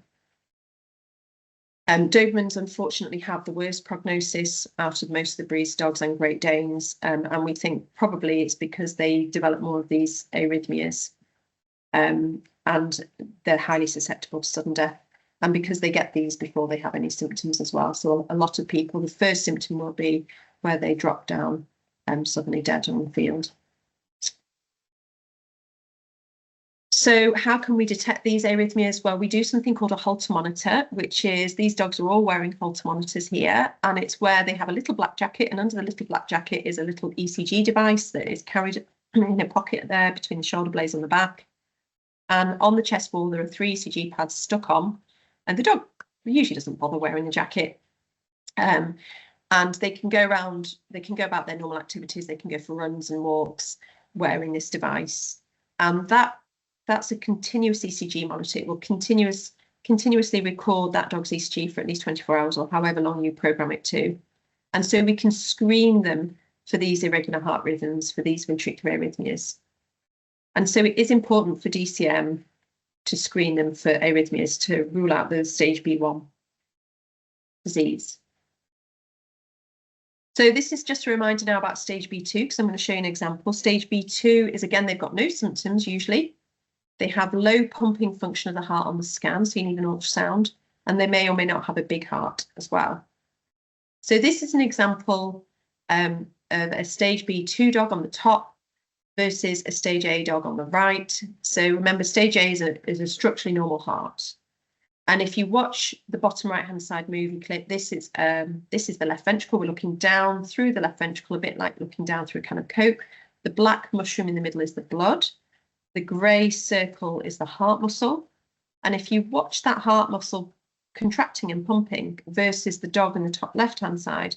Dobermans unfortunately have the worst prognosis out of most of the breeds, dogs and Great Danes, and we think probably it's because they develop more of these arrhythmias, and they're highly susceptible to sudden death, and because they get these before they have any symptoms as well. So a lot of people, the first symptom will be where they drop down suddenly dead on the field. So how can we detect these arrhythmias? Well, we do something called a Holter monitor, which is, these dogs are all wearing Holter monitors here, and it's where they have a little black jacket, and under the little black jacket is a little ECG device that is carried in a pocket there between the shoulder blades on the back. And on the chest wall, there are 3 ECG pads stuck on, and the dog usually doesn't bother wearing the jacket. And they can go around, they can go about their normal activities, they can go for runs and walks wearing this device. And that's a continuous ECG monitor. It will continuously record that dog's ECG for at least 24 hours or however long you program it to. And so we can screen them for these irregular heart rhythms, for these ventricular arrhythmias. And so it is important for DCM to screen them for arrhythmias to rule out the stage B1 disease. So this is just a reminder now about stage B2, because I'm going to show you an example. Stage B2 is, again, they've got no symptoms usually. They have low pumping function of the heart on the scan, so you need an ultrasound, and they may or may not have a big heart as well. So this is an example of a stage B2 dog on the top versus a stage A dog on the right. So remember, stage A is a structurally normal heart. And if you watch the bottom right-hand side movie clip, this is the left ventricle. We're looking down through the left ventricle, a bit like looking down through a can of Coke. The black mushroom in the middle is the blood. The grey circle is the heart muscle. And if you watch that heart muscle contracting and pumping versus the dog in the top left-hand side,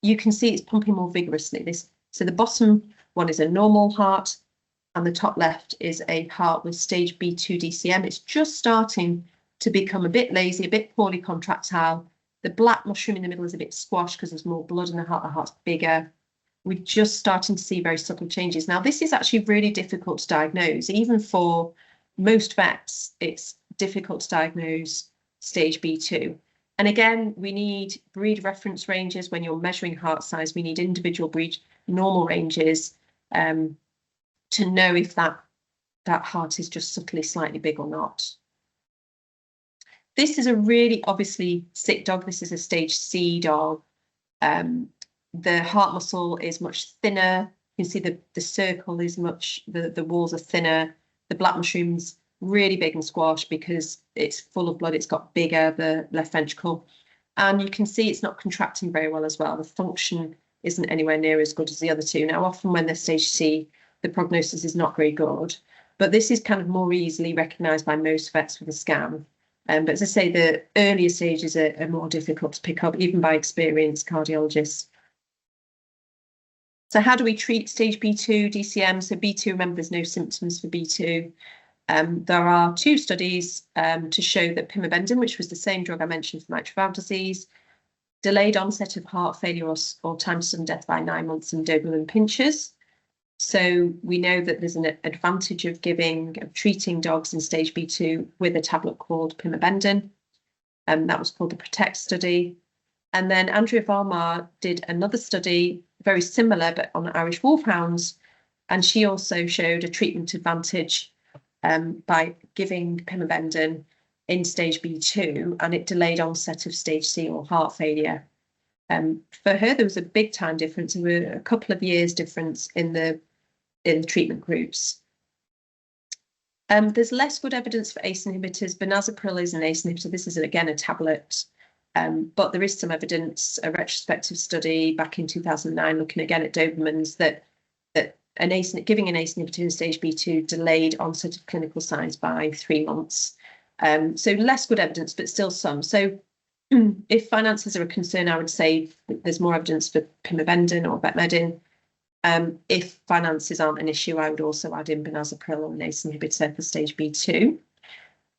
you can see it's pumping more vigorously. So the bottom one is a normal heart, and the top left is a heart with stage B2 DCM. It's just starting to become a bit lazy, a bit poorly contractile. The black mushroom in the middle is a bit squashed because there's more blood in the heart's bigger. We're just starting to see very subtle changes. Now, this is actually really difficult to diagnose. Even for most vets, it's difficult to diagnose stage B2. And again, we need breed reference ranges when you're measuring heart size. We need individual breed normal ranges to know if that heart is just subtly slightly big or not. This is a really obviously sick dog. This is a stage C dog. The heart muscle is much thinner. You can see the circle is much, the walls are thinner. The black mushroom's really big and squashed because it's full of blood. It's got bigger, the left ventricle. And you can see it's not contracting very well as well. The function isn't anywhere near as good as the other two. Now, often when they're stage C, the prognosis is not very good. But this is kind of more easily recognised by most vets with a scan. But as I say, the earlier stages are more difficult to pick up, even by experienced cardiologists. So how do we treat stage B2 DCM? So B2, remember, there's no symptoms for B2. There are 2 studies to show that pimobendan, which was the same drug I mentioned for mitral valve disease, delayed onset of heart failure or time to sudden death by 9 months in Doberman pinschers. So we know that there's an advantage of treating dogs in stage B2 with a tablet called pimobendan. That was called the PROTECT study. And then Andrea Varma did another study, very similar, but on Irish wolfhounds. And she also showed a treatment advantage by giving pimobendan in stage B2, and it delayed onset of stage C or heart failure. For her, there was a big time difference. There were a couple of years difference in the treatment groups. There's less good evidence for ACE inhibitors. Benazepril is an ACE inhibitor. This is, again, a tablet. But there is some evidence, a retrospective study back in 2009, looking again at Dobermans, that giving an ACE inhibitor in stage B2 delayed onset of clinical signs by 3 months. So less good evidence, but still some. So if finances are a concern, I would say there's more evidence for pimobendan or vetmedin. If finances aren't an issue, I would also add in benazepril or an ACE inhibitor for stage B2.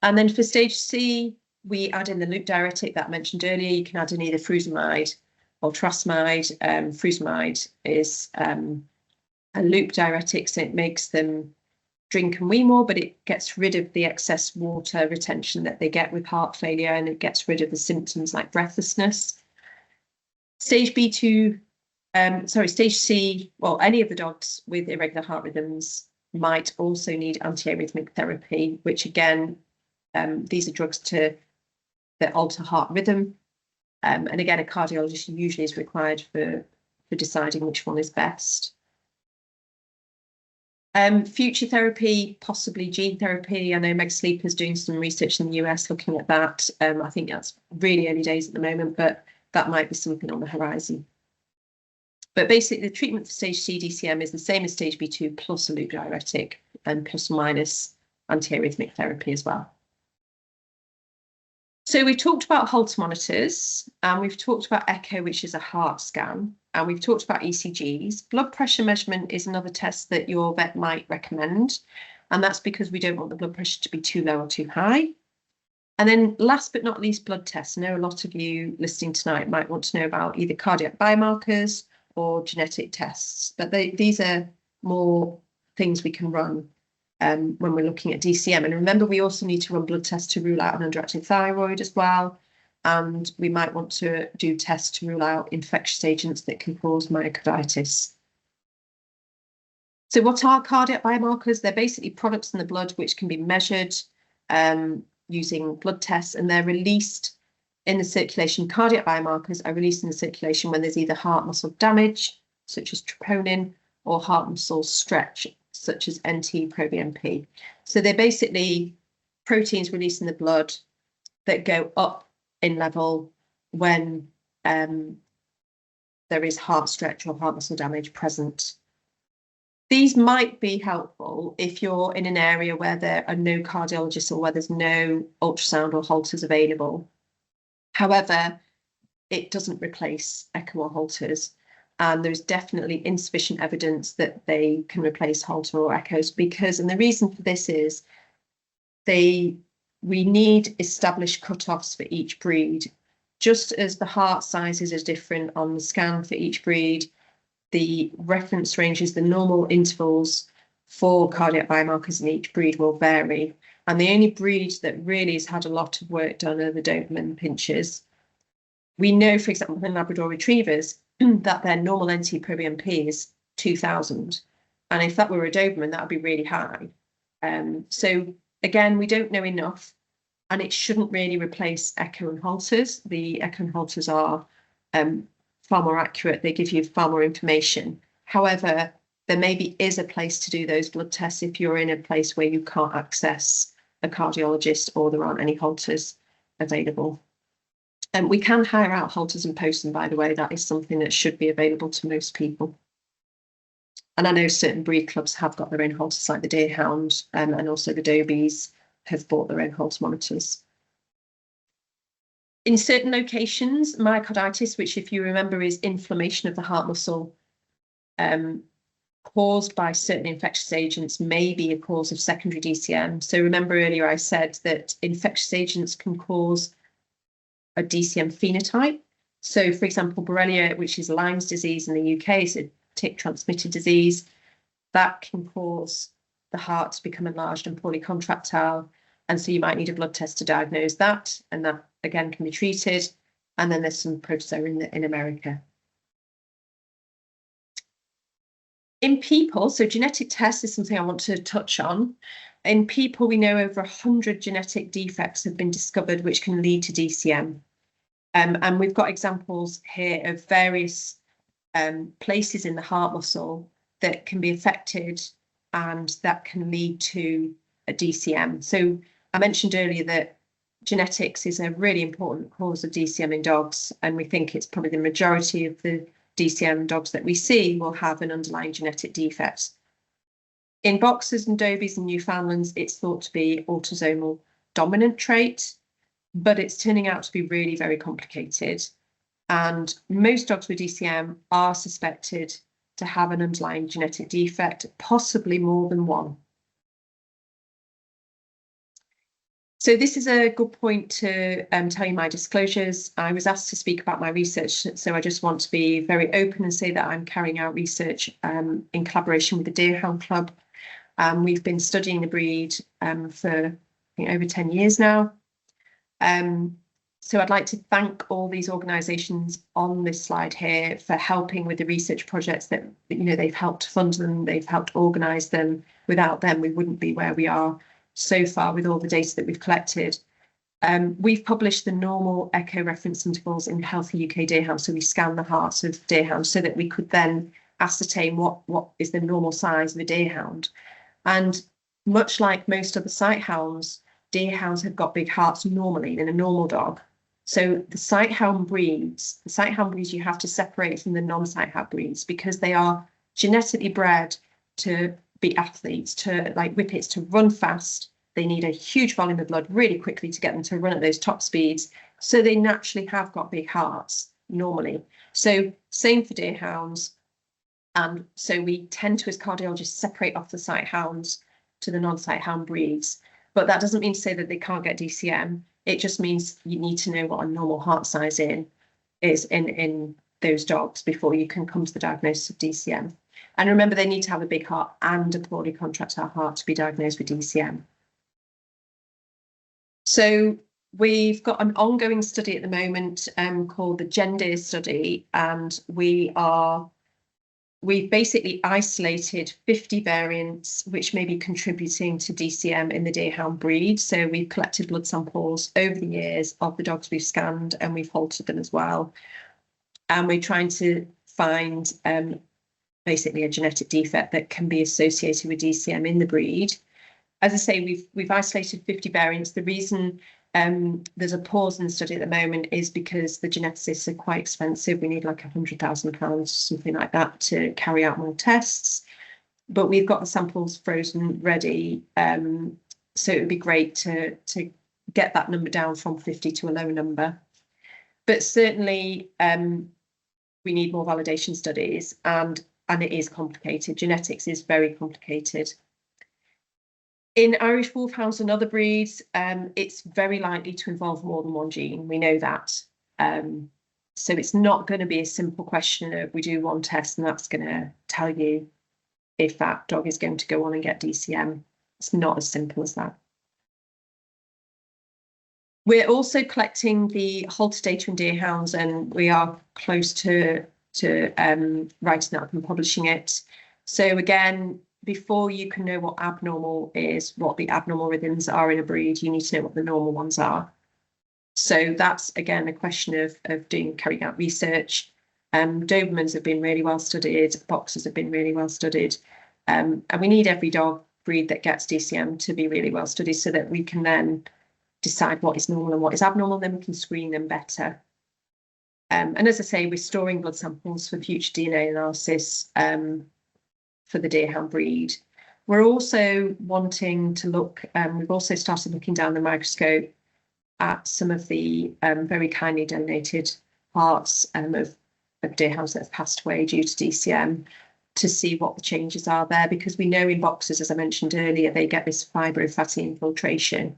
And then for stage C, we add in the loop diuretic that I mentioned earlier. You can add in either furosemide or torsemide. Furosemide is a loop diuretic, so it makes them drink and wee more, but it gets rid of the excess water retention that they get with heart failure, and it gets rid of the symptoms like breathlessness. Stage B2, stage C, well, any of the dogs with irregular heart rhythms might also need antiarrhythmic therapy, which again, these are drugs that alter heart rhythm. And again, a cardiologist usually is required for deciding which one is best. Future therapy, possibly gene therapy. I know Meg Sleeper's doing some research in the US looking at that. I think that's really early days at the moment, but that might be something on the horizon. But basically, the treatment for stage C DCM is the same as stage B2 plus a loop diuretic and plus or minus antiarrhythmic therapy as well. So we've talked about Holter monitors, and we've talked about echo, which is a heart scan, and we've talked about ECGs. Blood pressure measurement is another test that your vet might recommend, and that's because we don't want the blood pressure to be too low or too high. And then last but not least, blood tests. I know a lot of you listening tonight might want to know about either cardiac biomarkers or genetic tests, but these are more things we can run when we're looking at DCM. And remember, we also need to run blood tests to rule out an underactive thyroid as well. And we might want to do tests to rule out infectious agents that can cause myocarditis. So what are cardiac biomarkers? They're basically products in the blood which can be measured using blood tests, and they're released in the circulation. Cardiac biomarkers are released in the circulation when there's either heart muscle damage, such as troponin, or heart muscle stretch, such as NT-proBNP. So they're basically proteins released in the blood that go up in level when there is heart stretch or heart muscle damage present. These might be helpful if you're in an area where there are no cardiologists or where there's no ultrasound or Holters available. However, it doesn't replace echo or Holters. And there's definitely insufficient evidence that they can replace Holter or echoes because, and the reason for this is we need established cutoffs for each breed. Just as the heart sizes are different on the scan for each breed, the reference ranges, the normal intervals for cardiac biomarkers in each breed will vary. And the only breed that really has had a lot of work done are the Doberman pinschers. We know, for example, in Labrador Retrievers, that their normal NT-proBNP is 2000. And if that were a Doberman, that would be really high. So again, we don't know enough, and it shouldn't really replace echo and Holters. The echo and Holters are far more accurate. They give you far more information. However, there maybe is a place to do those blood tests if you're in a place where you can't access a cardiologist or there aren't any Holters available. And we can hire out Holters and post them, by the way. That is something that should be available to most people. And I know certain breed clubs have got their own Holters, like the Deerhound, and also the Dobies have bought their own Holter monitors. In certain locations, myocarditis, which if you remember is inflammation of the heart muscle caused by certain infectious agents, may be a cause of secondary DCM. So remember earlier I said that infectious agents can cause a DCM phenotype. So for example, Borrelia, which is Lyme's disease in the UK, is a tick transmitted disease, that can cause the heart to become enlarged and poorly contractile. And so you might need a blood test to diagnose that. And that again can be treated. And then there's some protozoa in America. In people, so genetic tests is something I want to touch on. In people, we know over 100 genetic defects have been discovered which can lead to DCM. And we've got examples here of various places in the heart muscle that can be affected and that can lead to a DCM. So I mentioned earlier that genetics is a really important cause of DCM in dogs, and we think it's probably the majority of the DCM dogs that we see will have an underlying genetic defect. In boxers and Dobies and Newfoundlands, it's thought to be autosomal dominant trait, but it's turning out to be really very complicated. And most dogs with DCM are suspected to have an underlying genetic defect, possibly more than one. So this is a good point to tell you my disclosures. I was asked to speak about my research, so I just want to be very open and say that I'm carrying out research in collaboration with the Deerhound Club. We've been studying the breed for over 10 years now. So I'd like to thank all these organisations on this slide here for helping with the research projects that, they've helped fund them, they've helped organise them. Without them, we wouldn't be where we are so far with all the data that we've collected. We've published the normal echo reference intervals in Healthy UK Deerhounds, so we scan the hearts of deerhounds so that we could then ascertain what is the normal size of a deerhound. And much like most other sighthounds, deerhounds have got big hearts normally in a normal dog. So the sighthound breeds you have to separate from the non-sighthound breeds because they are genetically bred to be athletes, to like whippets, to run fast. They need a huge volume of blood really quickly to get them to run at those top speeds. So they naturally have got big hearts normally. So same for deerhounds. And so we tend to, as cardiologists, separate off the sighthounds to the non-sighthound breeds. But that doesn't mean to say that they can't get DCM. It just means you need to know what a normal heart size is in those dogs before you can come to the diagnosis of DCM. And remember, they need to have a big heart and a poorly contractile heart to be diagnosed with DCM. So we've got an ongoing study at the moment called the GenDeer study, and we've basically isolated 50 variants which may be contributing to DCM in the deerhound breed. So we've collected blood samples over the years of the dogs we've scanned, and we've halted them as well. And we're trying to find basically a genetic defect that can be associated with DCM in the breed. As I say, we've isolated 50 variants. The reason there's a pause in the study at the moment is because the geneticists are quite expensive. We need like £100,000, something like that, to carry out more tests. But we've got the samples frozen ready. So it would be great to get that number down from 50 to a lower number. But certainly we need more validation studies, and it is complicated. Genetics is very complicated. In Irish Wolfhounds and other breeds, it's very likely to involve more than one gene. We know that. So it's not going to be a simple question of we do one test and that's going to tell you if that dog is going to go on and get DCM. It's not as simple as that. We're also collecting the halter data in deerhounds, and we are close to writing that up and publishing it. So again, before you can know what abnormal is, what the abnormal rhythms are in a breed, you need to know what the normal ones are. So that's, again, a question of carrying out research. Dobermans have been really well studied, boxers have been really well studied. And we need every dog breed that gets DCM to be really well studied so that we can then decide what is normal and what is abnormal, then we can screen them better. And as I say, we're storing blood samples for future DNA analysis for the deerhound breed. We're also wanting to look, we've also started looking down the microscope at some of the very kindly donated parts of deerhounds that have passed away due to DCM, to see what the changes are there, because we know in boxers, as I mentioned earlier, they get this fibrofatty infiltration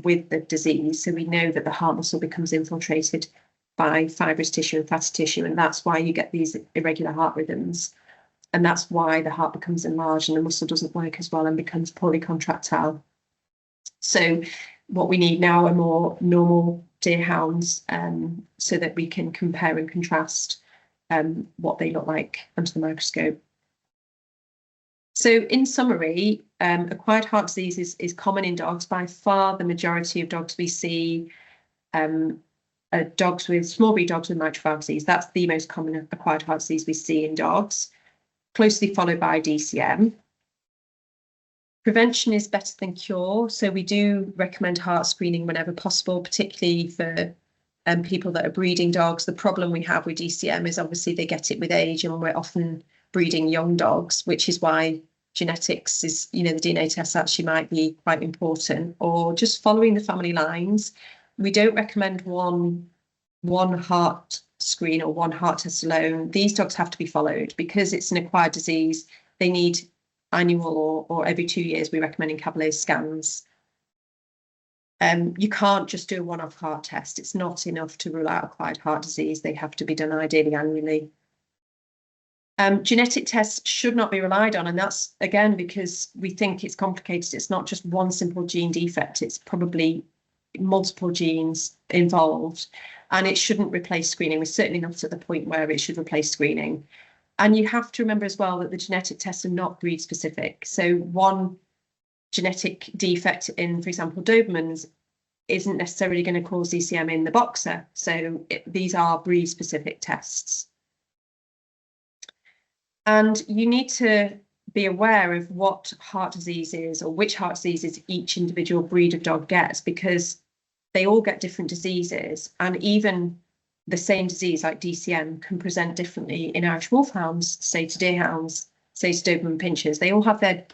with the disease. So we know that the heart muscle becomes infiltrated by fibrous tissue and fatty tissue, and that's why you get these irregular heart rhythms. And that's why the heart becomes enlarged and the muscle doesn't work as well and becomes poorly contractile. So what we need now are more normal deerhounds so that we can compare and contrast what they look like under the microscope. So in summary, acquired heart disease is common in dogs. By far the majority of dogs we see dogs with small breed dogs with mitral valve disease. That's the most common acquired heart disease we see in dogs, closely followed by DCM. Prevention is better than cure, so we do recommend heart screening whenever possible, particularly for people that are breeding dogs. The problem we have with DCM is obviously they get it with age, and we're often breeding young dogs, which is why genetics is, the DNA test actually might be quite important, or just following the family lines. We don't recommend one heart screen or one heart test alone. These dogs have to be followed because it's an acquired disease. They need annual or every 2 years, we recommend encapsulated scans. You can't just do a one-off heart test. It's not enough to rule out acquired heart disease. They have to be done ideally annually. Genetic tests should not be relied on, and that's again because we think it's complicated. It's not just one simple gene defect, it's probably multiple genes involved, and it shouldn't replace screening. We're certainly not at the point where it should replace screening. And you have to remember as well that the genetic tests are not breed specific. So one genetic defect in, for example, Dobermans isn't necessarily going to cause DCM in the boxer. So these are breed specific tests. And you need to be aware of what heart disease is or which heart diseases each individual breed of dog gets, because they all get different diseases, and even the same disease like DCM can present differently in Irish Wolfhounds, say to Deerhounds, say to Doberman Pinschers. They all have their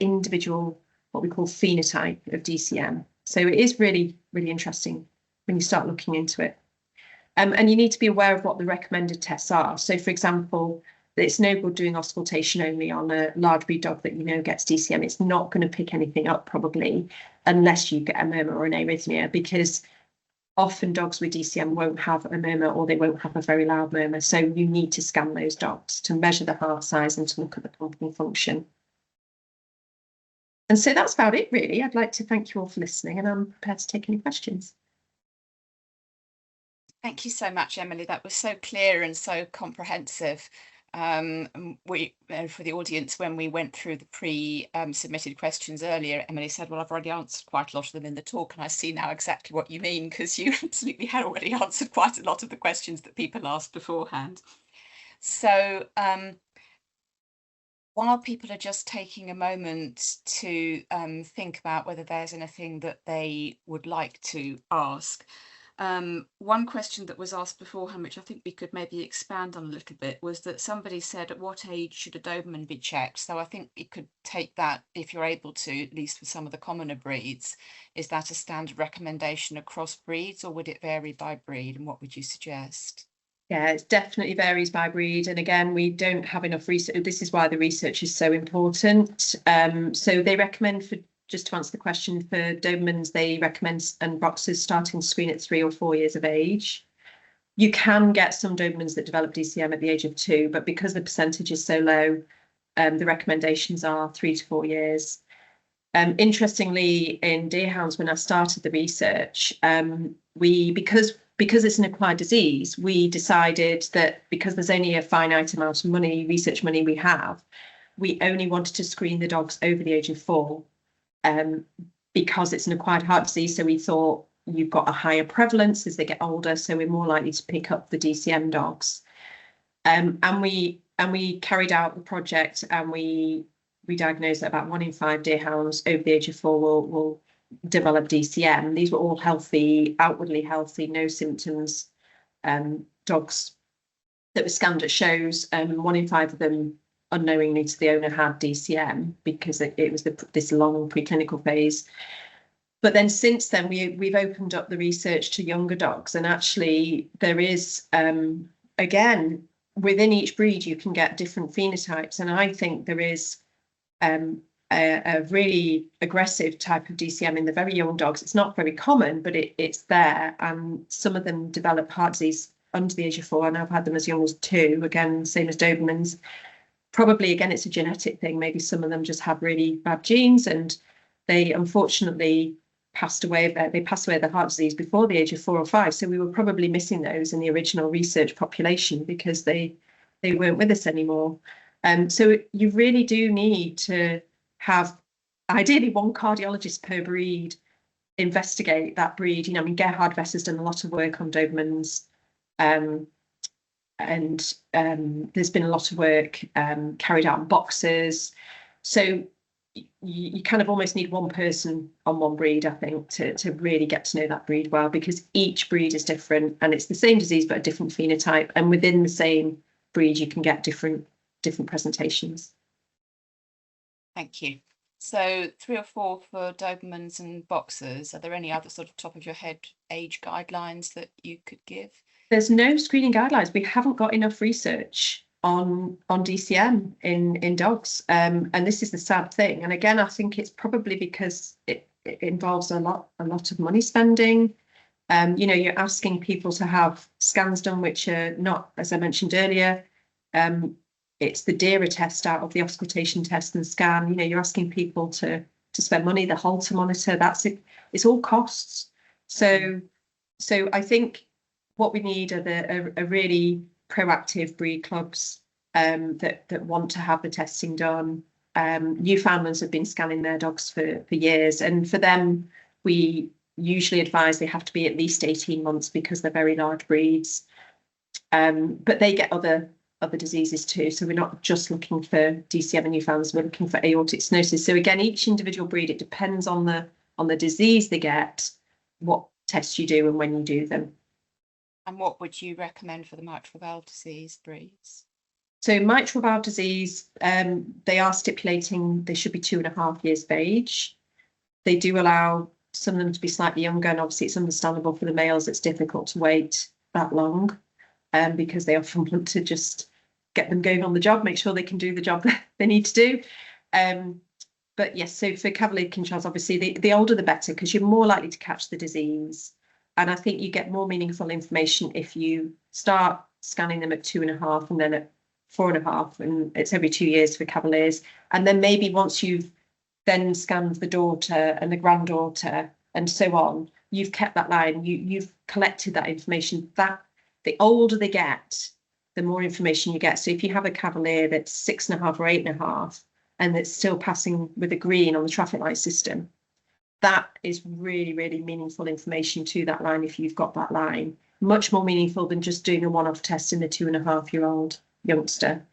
individual, what we call phenotype of DCM. So it is really, really interesting when you start looking into it. And you need to be aware of what the recommended tests are. So, for example, it's no good doing auscultation only on a large breed dog that you know gets DCM. It's not going to pick anything up probably unless you get a murmur or an arrhythmia, because often dogs with DCM won't have a murmur or they won't have a very loud murmur. So you need to scan those dogs to measure the heart size and to look at the pumping function. And so that's about it, really. I'd like to thank you all for listening, and I'm prepared to take any questions. Thank you so much, Emily. That was so clear and so comprehensive. We, for the audience, when we went through the pre-submitted questions earlier, Emily said, well, I've already answered quite a lot of them in the talk, and I see now exactly what you mean, because you absolutely had already answered quite a lot of the questions that people asked beforehand. So while people are just taking a moment to think about whether there's anything that they would like to ask, one question that was asked beforehand, which I think we could maybe expand on a little bit, was that somebody said, at what age should a Doberman be checked? So I think we could take that, if you're able to, at least with some of the commoner breeds. Is that a standard recommendation across breeds, or would it vary by breed? And what would you suggest? Yeah, it definitely varies by breed. And again, we don't have enough research. This is why the research is so important. So they recommend, for just to answer the question, for Dobermans, they recommend and boxers starting to screen at 3 or 4 years of age. You can get some Dobermans that develop DCM at the age of 2, but because the percentage is so low, the recommendations are 3 to 4 years. Interestingly, in Deerhounds, when I started the research, because it's an acquired disease, we decided that because there's only a finite amount of money, research money we have, we only wanted to screen the dogs over the age of 4. Because it's an acquired heart disease, so we thought you've got a higher prevalence as they get older, so we're more likely to pick up the DCM dogs. And we carried out the project, and we diagnosed that about 1 in 5 Deerhounds over the age of 4 will develop DCM. These were all healthy, outwardly healthy, no symptoms dogs that were scanned at shows. 1 in 5 of them unknowingly to the owner had DCM because it was this long preclinical phase. But then since then, we've opened up the research to younger dogs, and actually there is, again, within each breed, you can get different phenotypes. And I think there is a really aggressive type of DCM in the very young dogs. It's not very common, but it's there. And some of them develop heart disease under the age of 4, and I've had them as young as 2, again, same as Dobermans. Probably, again, it's a genetic thing. Maybe some of them just have really bad genes, and they unfortunately passed away of the heart disease before the age of 4 or 5. So we were probably missing those in the original research population because they weren't with us anymore. So you really do need to have ideally one cardiologist per breed investigate that breed. I mean, Gerhard Vess has done a lot of work on Dobermans. And there's been a lot of work carried out on boxers. So you kind of almost need one person on one breed, I think, to really get to know that breed well, because each breed is different, and it's the same disease but a different phenotype. And within the same breed, you can get different presentations. Thank you. So 3 or 4 for Dobermans and boxers. Are there any other sort of top of your head age guidelines that you could give? There's no screening guidelines. We haven't got enough research on DCM in dogs, and this is the sad thing. And again, I think it's probably because it involves a lot of money spending. You know, you're asking people to have scans done, which are not, as I mentioned earlier, it's the DERA test out of the auscultation test and scan. You know, you're asking people to spend money, the Holter monitor, that's it. It's all costs. So I think what we need are a really proactive breed clubs that want to have the testing done. Newfoundlands have been scanning their dogs for years, and for them, we usually advise they have to be at least 18 months because they're very large breeds. But they get other diseases too. So we're not just looking for DCM and Newfoundlands, we're looking for aortic stenosis. So again, each individual breed, it depends on the disease they get, what tests you do and when you do them. And what would you recommend for the mitral valve disease breeds? So mitral valve disease, they are stipulating they should be 2.5 years of age. They do allow some of them to be slightly younger, and obviously it's understandable for the males, it's difficult to wait that long because they often want to just get them going on the job, make sure they can do the job that they need to do. But yes, so for Cavalier Kinshasa, obviously the older the better, because you're more likely to catch the disease. And I think you get more meaningful information if you start scanning them at 2.5 and then at 4.5, and it's every 2 years for Cavaliers. And then maybe once you've then scanned the daughter and the granddaughter and so on, you've kept that line, you've collected that information. That the older they get, the more information you get. So if you have a Cavalier that's 6.5 or 8.5 and that's still passing with a green on the traffic light system, that is really, really meaningful information to that line if you've got that line. Much more meaningful than just doing a one-off test in the 2.5-year-old youngster.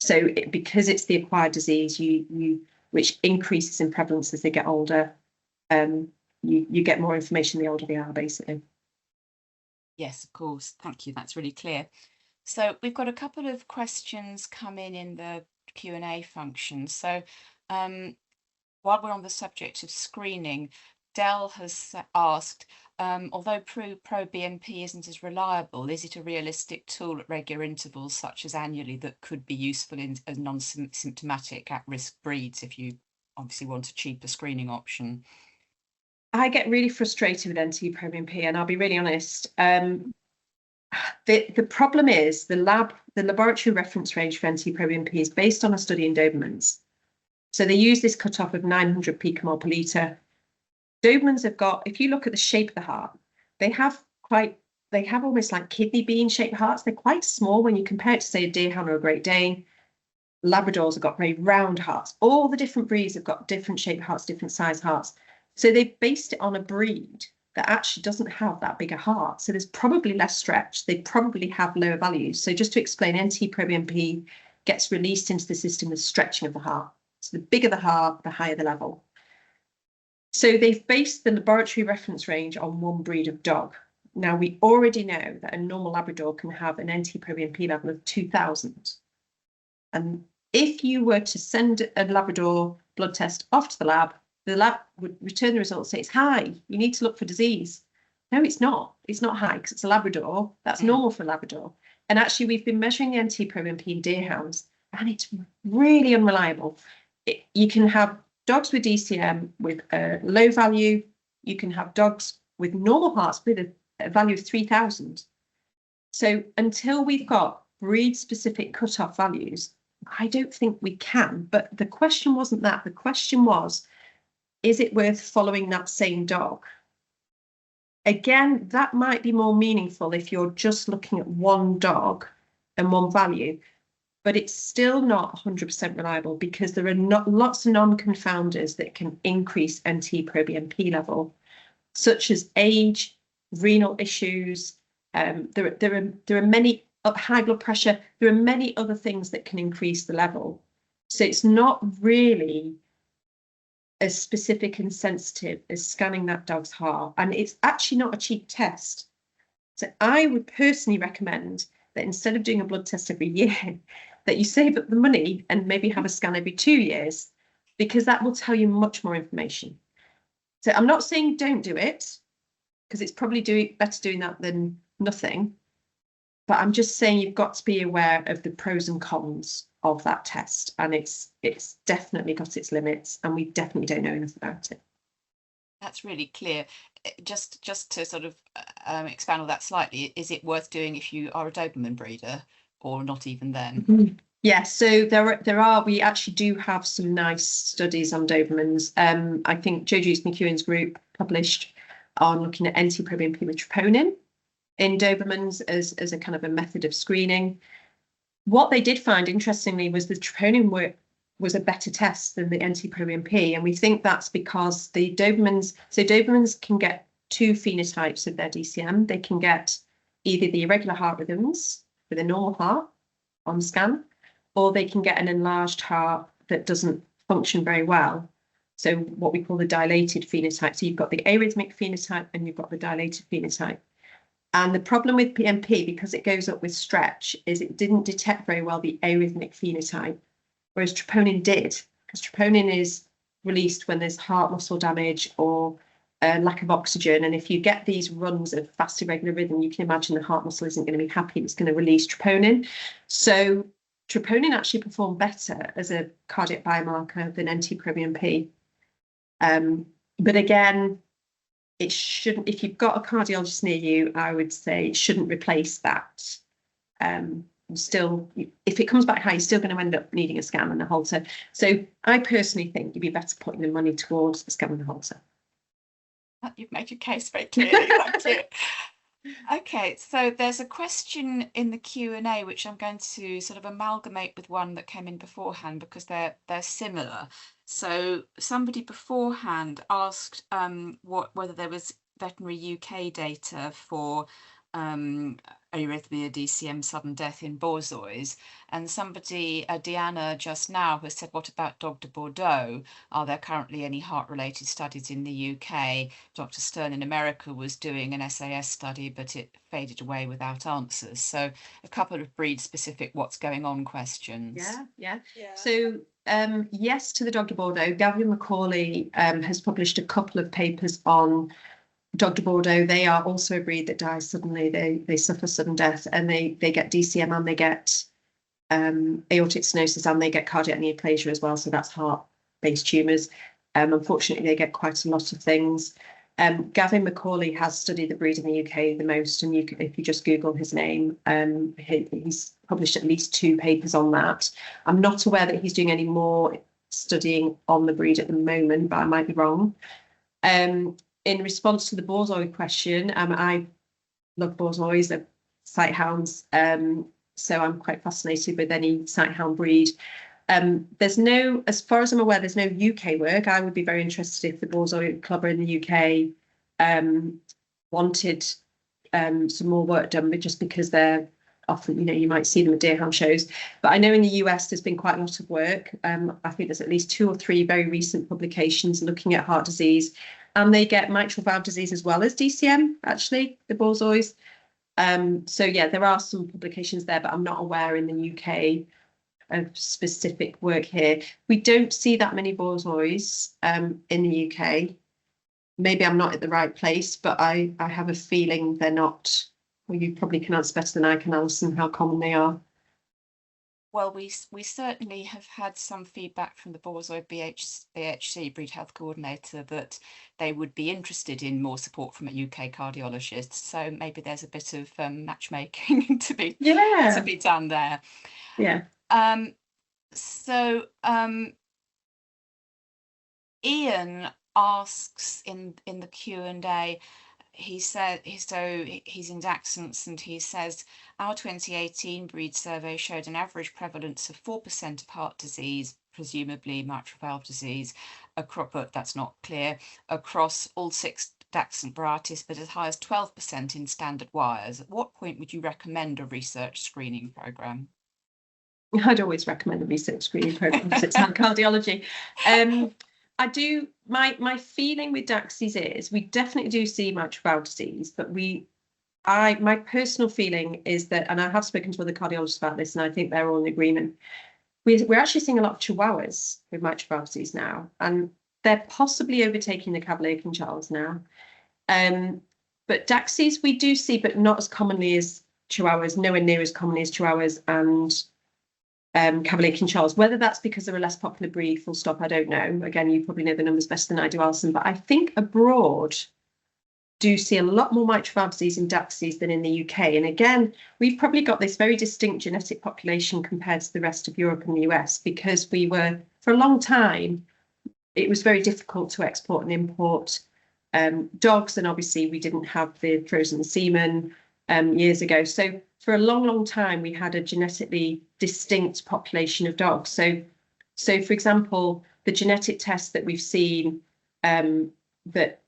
So because it's the acquired disease, which increases in prevalence as they get older, you get more information the older they are, basically. Yes, of course. Thank you. That's really clear. So we've got a couple of questions come in the Q&A function. So while we're on the subject of screening, Dell has asked, although pro-BNP isn't as reliable, is it a realistic tool at regular intervals, such as annually, that could be useful in as non-symptomatic at-risk breeds if you obviously want a cheaper screening option? I get really frustrated with NT-proBNP, and I'll be really honest. The problem is the laboratory reference range for NT-proBNP is based on a study in Dobermans. So they use this cutoff of 900 picomole per litre. Dobermans have got, if you look at the shape of the heart, they have almost like kidney bean shaped hearts. They're quite small when you compare it to, say, a Deerhound or a Great Dane. Labradors have got very round hearts. All the different breeds have got different shaped hearts, different size hearts. So they've based it on a breed that actually doesn't have that big a heart. So there's probably less stretch. They probably have lower values. So just to explain, NT-proBNP gets released into the system with stretching of the heart. So the bigger the heart, the higher the level. So they've based the laboratory reference range on one breed of dog. Now, we already know that a normal Labrador can have an NT-proBNP level of 2000. And if you were to send a Labrador blood test off to the lab would return the results, say it's high, you need to look for disease. No, it's not. It's not high because it's a Labrador. That's normal for a Labrador. And actually, we've been measuring the NT-proBNP in Deerhounds, and it's really unreliable. You can have dogs with DCM with a low value. You can have dogs with normal hearts with a value of 3000. So until we've got breed-specific cutoff values, I don't think we can. But the question wasn't that. The question was, is it worth following that same dog? Again, that might be more meaningful if you're just looking at one dog and one value, but it's still not 100% reliable because there are not lots of non-confounders that can increase NT-proBNP level, such as age, renal issues. There are many, high blood pressure. There are many other things that can increase the level. So it's not really as specific and sensitive as scanning that dog's heart. And it's actually not a cheap test. So I would personally recommend that instead of doing a blood test every year, that you save up the money and maybe have a scan every 2 years, because that will tell you much more information. So I'm not saying don't do it, because it's probably better doing that than nothing. but I'm just saying you've got to be aware of the pros and cons of that test, and it's definitely got its limits, and we definitely don't know enough about it. That's really clear. Just to sort of expand on that slightly, is it worth doing if you are a Doberman breeder, or not even then? Yeah, so we actually do have some nice studies on Dobermans. I think Joe Jukes McEwen's group published on looking at NT-proBNP with troponin in Dobermans as a kind of a method of screening. What they did find, interestingly, was the troponin was a better test than the NT-proBNP, and we think that's because the Dobermans can get two phenotypes of their DCM. They can get either the irregular heart rhythms with a normal heart on scan, or they can get an enlarged heart that doesn't function very well. So what we call the dilated phenotype. So you've got the arrhythmic phenotype and you've got the dilated phenotype. And the problem with PMP, because it goes up with stretch, is it didn't detect very well the arrhythmic phenotype, whereas troponin did, because troponin is released when there's heart muscle damage or lack of oxygen. And if you get these runs of fast irregular rhythm, you can imagine the heart muscle isn't going to be happy. It's going to release troponin. So troponin actually performed better as a cardiac biomarker than NT-proBNP. But again, it shouldn't, if you've got a cardiologist near you, I would say it shouldn't replace that. Still, if it comes back high, you're still going to end up needing a scan and a Holter. So I personally think you'd be better putting the money towards a scan and a Holter. You've made your case very clearly. Thank you. Okay, so there's a question in the Q&A which I'm going to sort of amalgamate with one that came in beforehand because they're similar. So somebody beforehand asked whether there was Veterinary UK data for arrhythmia, DCM, sudden death in Borzois, and somebody, Deanna, just now has said, what about Dog de Bordeaux? Are there currently any heart-related studies in the UK? Dr. Stern in America was doing an SAS study, but it faded away without answers. So a couple of breed-specific what's going on questions. Yeah. So yes to the Dog de Bordeaux. Gavin Macaulay has published a couple of papers on Dog de Bordeaux. They are also a breed that dies suddenly. They suffer sudden death, and they get DCM and they get aortic stenosis and they get cardiac neoplasia as well. So that's heart-based tumours. Unfortunately, they get quite a lot of things. Gavin Macaulay has studied the breed in the UK the most, and if you just Google his name, he's published at least 2 papers on that. I'm not aware that he's doing any more studying on the breed at the moment, but I might be wrong. In response to the Borzoi question, I love Borzois, they're sight hounds, so I'm quite fascinated with any sight hound breed. There's no, as far as I'm aware, there's no UK work. I would be very interested if the Borzoi Club in the UK wanted some more work done, but just because they're often, you might see them at deerhound shows. But I know in the US there's been quite a lot of work. I think there's at least 2 or 3 very recent publications looking at heart disease, and they get mitral valve disease as well as DCM, actually, the Borzois. So yeah, there are some publications there, but I'm not aware in the UK of specific work here. We don't see that many Borzois in the UK. Maybe I'm not at the right place, but I have a feeling they're not. Well, you probably can answer better than I can, Alison, how common they are. Well, we certainly have had some feedback from the Borzoi BHC, Breed Health Coordinator, that they would be interested in more support from a UK cardiologist. So maybe there's a bit of matchmaking to be done there. Yeah. So Ian asks in the Q&A, he said, so he's in Dachshunds, and he says, our 2018 breed survey showed an average prevalence of 4% of heart disease, presumably mitral valve disease, but that's not clear, across all 6 Dachshund varieties, but as high as 12% in standard wires. At what point would you recommend a research screening programme? I'd always recommend a research screening programme because it's not cardiology. I do, my feeling with Daxies is we definitely do see mitral valve disease, but my personal feeling is that, and I have spoken to other cardiologists about this, and I think they're all in agreement, we're actually seeing a lot of Chihuahuas with mitral valve disease now, and they're possibly overtaking the Cavalier-King Charles now. But Daxies we do see, but not as commonly as Chihuahuas nowhere near as commonly as Chihuahuas and Cavalier King Charles. Whether that's because they're a less popular breed, full stop, I don't know. Again, you probably know the numbers better than I do, Alison, but I think abroad do see a lot more mitral valve disease in Dachshunds than in the UK. And again, we've probably got this very distinct genetic population compared to the rest of Europe and the US because we were, for a long time, it was very difficult to export and import dogs. And obviously we didn't have the frozen semen years ago. So for a long, long time, we had a genetically distinct population of dogs. So for example, the genetic tests that we've seen that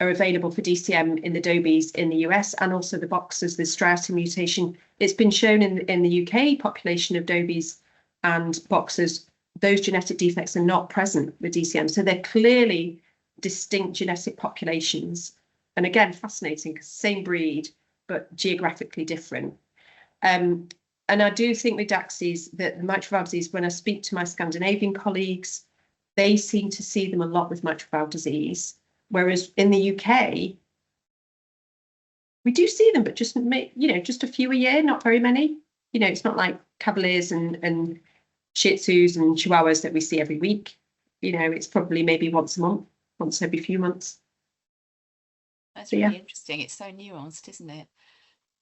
are available for DCM in the Dobies in the US and also the boxers, the striatum mutation. It's been shown in the UK population of Dobies and boxers, those genetic defects are not present with DCM. So they're clearly distinct genetic populations. And again, fascinating because same breed, but geographically different. And I do think with Dachshunds that the mitral valve disease, when I speak to my Scandinavian colleagues, they seem to see them a lot with mitral valve disease. Whereas in the UK, we do see them, but just a few a year, not very many. It's not like Cavaliers and Shih Tzus and Chihuahuas that we see every week. It's probably maybe once a month, once every few months. That's really interesting. It's so nuanced, isn't it?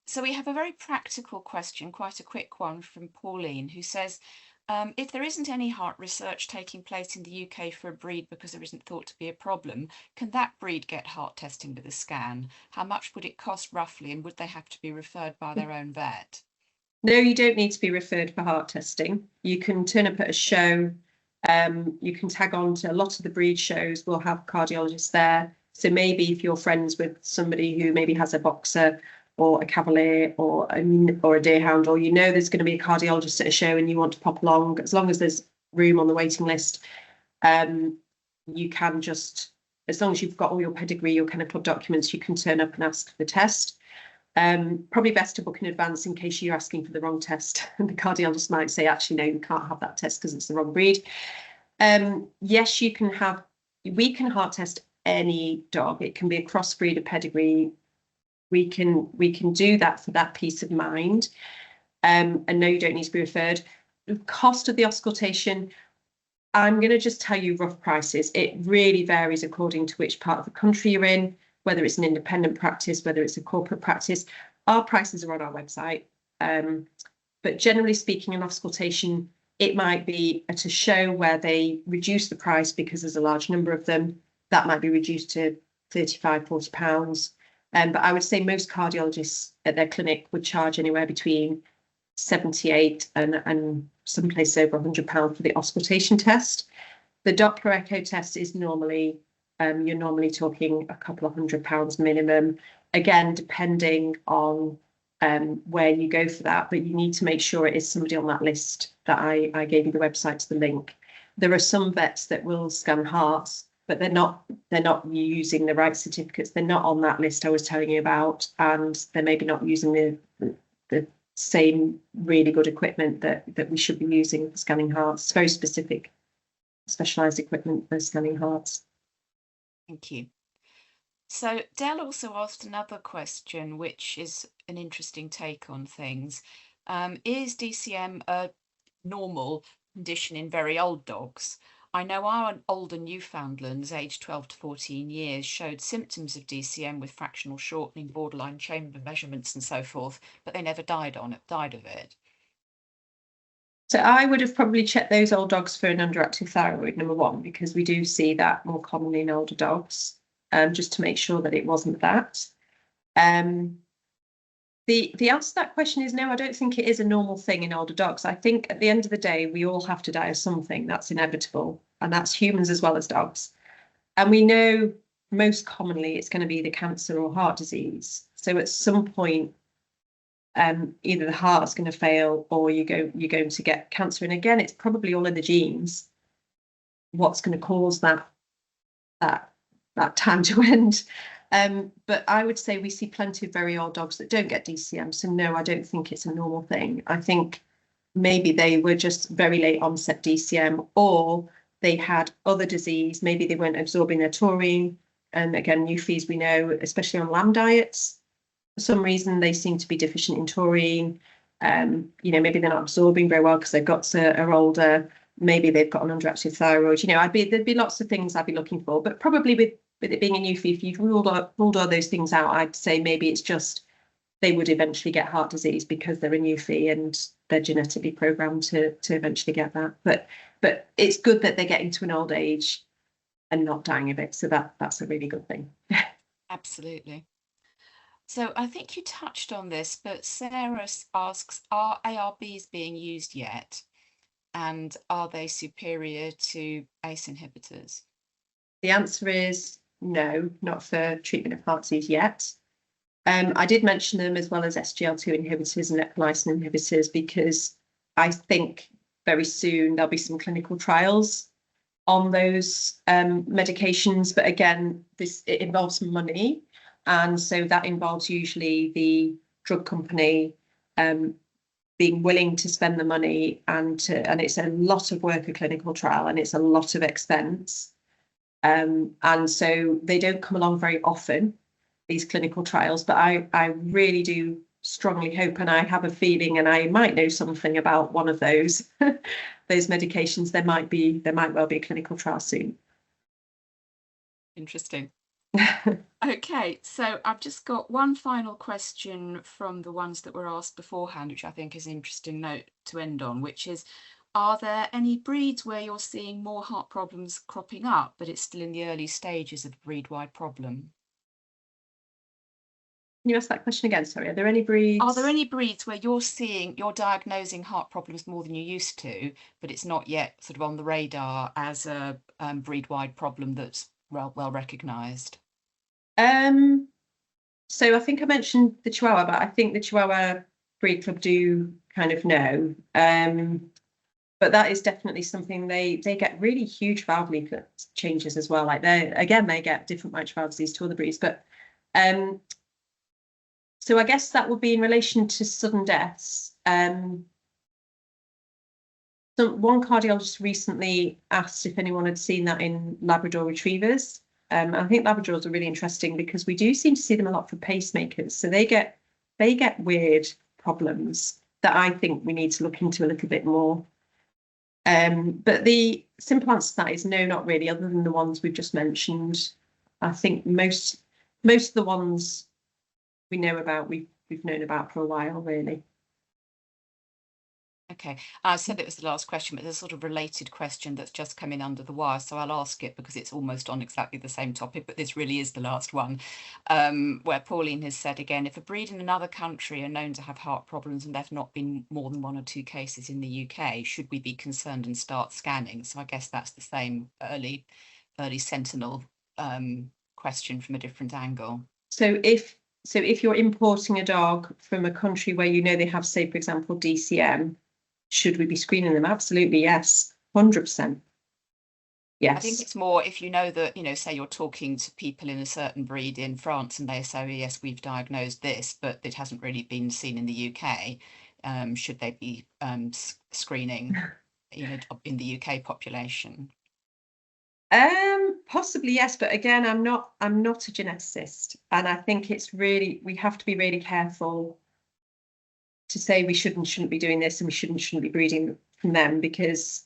So we have a very practical question, quite a quick one from Pauline, who says, if there isn't any heart research taking place in the UK for a breed because there isn't thought to be a problem, can that breed get heart testing with a scan? How much would it cost roughly, and would they have to be referred by their own vet? No, you don't need to be referred for heart testing. You can turn up at a show. You can tag on to a lot of the breed shows. We'll have cardiologists there. So maybe if you're friends with somebody who maybe has a boxer or a Cavalier or a Deerhound, or there's going to be a cardiologist at a show and you want to pop along, as long as there's room on the waiting list, you can just, as long as you've got all your pedigree, your Kennel Club documents, you can turn up and ask for the test. Probably best to book in advance in case you're asking for the wrong test. And the cardiologist might say, actually, no, you can't have that test because it's the wrong breed. Yes, we can heart test any dog. It can be a crossbreed, a pedigree. We can do that for that peace of mind. And no, you don't need to be referred. The cost of the auscultation, I'm going to just tell you rough prices. It really varies according to which part of the country you're in, whether it's an independent practice, whether it's a corporate practice. Our prices are on our website. But generally speaking, an auscultation, it might be at a show where they reduce the price because there's a large number of them. That might be reduced to £35, £40. But I would say most cardiologists at their clinic would charge anywhere between 78 and some places over £100 for the auscultation test. The Doppler echo test is normally, you're normally talking a couple of £100 minimum, again, depending on where you go for that, but you need to make sure it is somebody on that list that I gave you the website to the link. There are some vets that will scan hearts, but they're not using the right certificates. They're not on that list I was telling you about, and they're maybe not using the same really good equipment that we should be using for scanning hearts. It's very specific, specialized equipment for scanning hearts. Thank you. So Dell also asked another question, which is an interesting take on things. Is DCM a normal condition in very old dogs? I know our older Newfoundlands, aged 12 to 14 years, showed symptoms of DCM with fractional shortening, borderline chamber measurements and so forth, but they never died of it. So I would have probably checked those old dogs for an underactive thyroid, number one, because we do see that more commonly in older dogs, just to make sure that it wasn't that. The answer to that question is no, I don't think it is a normal thing in older dogs. I think at the end of the day, we all have to die of something. That's inevitable. And that's humans as well as dogs. And we know most commonly it's going to be the cancer or heart disease. So at some point, either the heart's going to fail or you're going to get cancer. And again, it's probably all in the genes. What's going to cause that time to end? But I would say we see plenty of very old dogs that don't get DCM. So no, I don't think it's a normal thing. I think maybe they were just very late onset DCM, or they had other disease. Maybe they weren't absorbing their taurine. And again, Newfies, we know, especially on lamb diets, for some reason they seem to be deficient in taurine. You know, maybe they're not absorbing very well because their guts are older. Maybe they've got an underactive thyroid. You know, there'd be lots of things I'd be looking for, but probably with it being a newfie, if you've ruled all those things out, I'd say maybe it's just they would eventually get heart disease because they're a newfie and they're genetically programmed to eventually get that. But it's good that they're getting to an old age and not dying of it. So that's a really good thing. Absolutely. So I think you touched on this, but Sarah asks, are ARBs being used yet? And are they superior to ACE inhibitors? The answer is no, not for treatment of heart disease yet. I did mention them as well as SGLT2 inhibitors and leptin inhibitors because I think very soon there'll be some clinical trials on those medications. But again, it involves money. And so that involves usually the drug company being willing to spend the money and it's a lot of work, a clinical trial, and it's a lot of expense. And so they don't come along very often, these clinical trials, but I really do strongly hope, and I have a feeling, and I might know something about one of those those medications. There might well be a clinical trial soon. Interesting. Okay, so I've just got one final question from the ones that were asked beforehand, which I think is an interesting note to end on, which is, are there any breeds where you're seeing more heart problems cropping up, but it's still in the early stages of the breed-wide problem? Can you ask that question again? Sorry, are there any breeds? Are there any breeds where you're diagnosing heart problems more than you used to, but it's not yet sort of on the radar as a breed-wide problem that's well recognised? So I think I mentioned the Chihuahua, but I think the Chihuahua Breed Club do kind of know. But that is definitely something they get really huge valve leaflet changes as well. Like they get different mitral valve disease to other breeds, but so I guess that would be in relation to sudden deaths. So one cardiologist recently asked if anyone had seen that in Labrador retrievers. I think Labradors are really interesting because we do seem to see them a lot for pacemakers. So they get weird problems that I think we need to look into a little bit more. But the simple answer to that is no, not really, other than the ones we've just mentioned. I think most of the ones we know about, we've known about for a while, really. Okay, I said it was the last question, but there's a sort of related question that's just come in under the wire, so I'll ask it because it's almost on exactly the same topic, but this really is the last one, where Pauline has said again, if a breed in another country are known to have heart problems and there've not been more than 1 or 2 cases in the UK, should we be concerned and start scanning? So I guess that's the same early sentinel question from a different angle. So if you're importing a dog from a country where you know they have, say, for example, DCM, should we be screening them? Absolutely, yes, 100%. Yes. I think it's more if you know that, say you're talking to people in a certain breed in France and they say, yes, we've diagnosed this, but it hasn't really been seen in the UK. Should they be screening, in the UK population? Possibly, yes, but again, I'm not a geneticist, and I think we have to be really careful to say we shouldn't be doing this and we shouldn't be breeding from them, because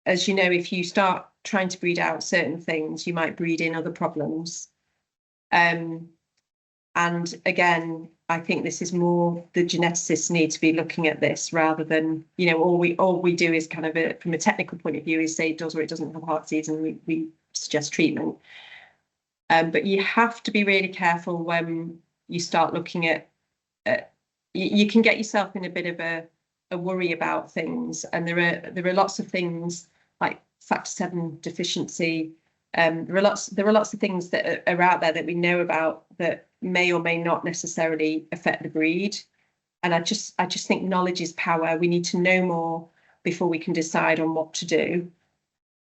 as you know, if you start trying to breed out certain things, you might breed in other problems. And again, I think this is more the geneticists need to be looking at this rather than, all we do is kind of from a technical point of view is say it does or it doesn't have heart disease, and we suggest treatment. But you have to be really careful when you start looking at you can get yourself in a bit of a worry about things, and there are lots of things like factor VII deficiency. There are lots of things that are out there that we know about that may or may not necessarily affect the breed, and I just think knowledge is power. We need to know more before we can decide on what to do.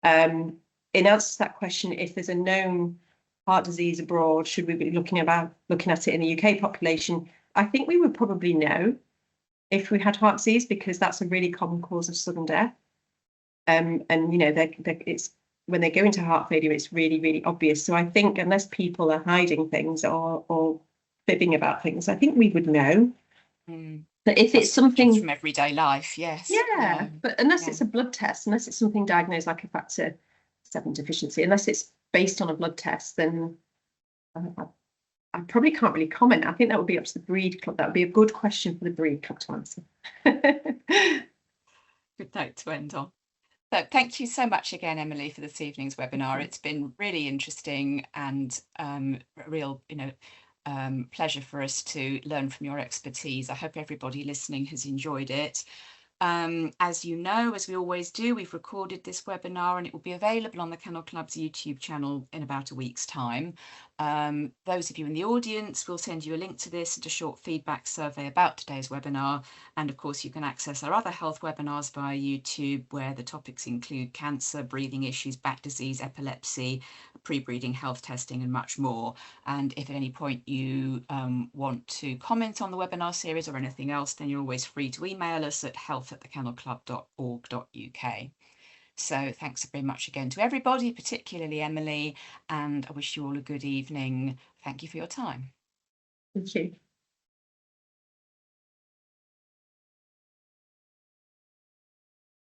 In answer to that question, if there's a known heart disease abroad, should we be looking at it in the UK population? I think we would probably know if we had heart disease, because that's a really common cause of sudden death. And it's when they go into heart failure, it's really, really obvious. So I think unless people are hiding things or fibbing about things. I think we would know. Mm. But if it's something from everyday life, yes. Yeah, but unless it's a blood test, unless it's something diagnosed like a factor 7 deficiency, unless it's based on a blood test, then I probably can't really comment. I think that would be up to the breed club. That would be a good question for the breed club to answer. Good note to end on. So thank you so much again, Emily, for this evening's webinar. It's been really interesting and a real, pleasure for us to learn from your expertise. I hope everybody listening has enjoyed it. As you know, as we always do, we've recorded this webinar and it will be available on the Kennel Club's YouTube channel in about a week's time. Those of you in the audience, we'll send you a link to this and a short feedback survey about today's webinar. And of course, you can access our other health webinars via YouTube, where the topics include cancer, breathing issues, back disease, epilepsy, pre-breeding health testing, and much more. And if at any point you want to comment on the webinar series or anything else, then you're always free to email us at health@thekennelclub.org.uk. So thanks very much again to everybody, particularly Emily, and I wish you all a good evening. Thank you for your time. Thank you.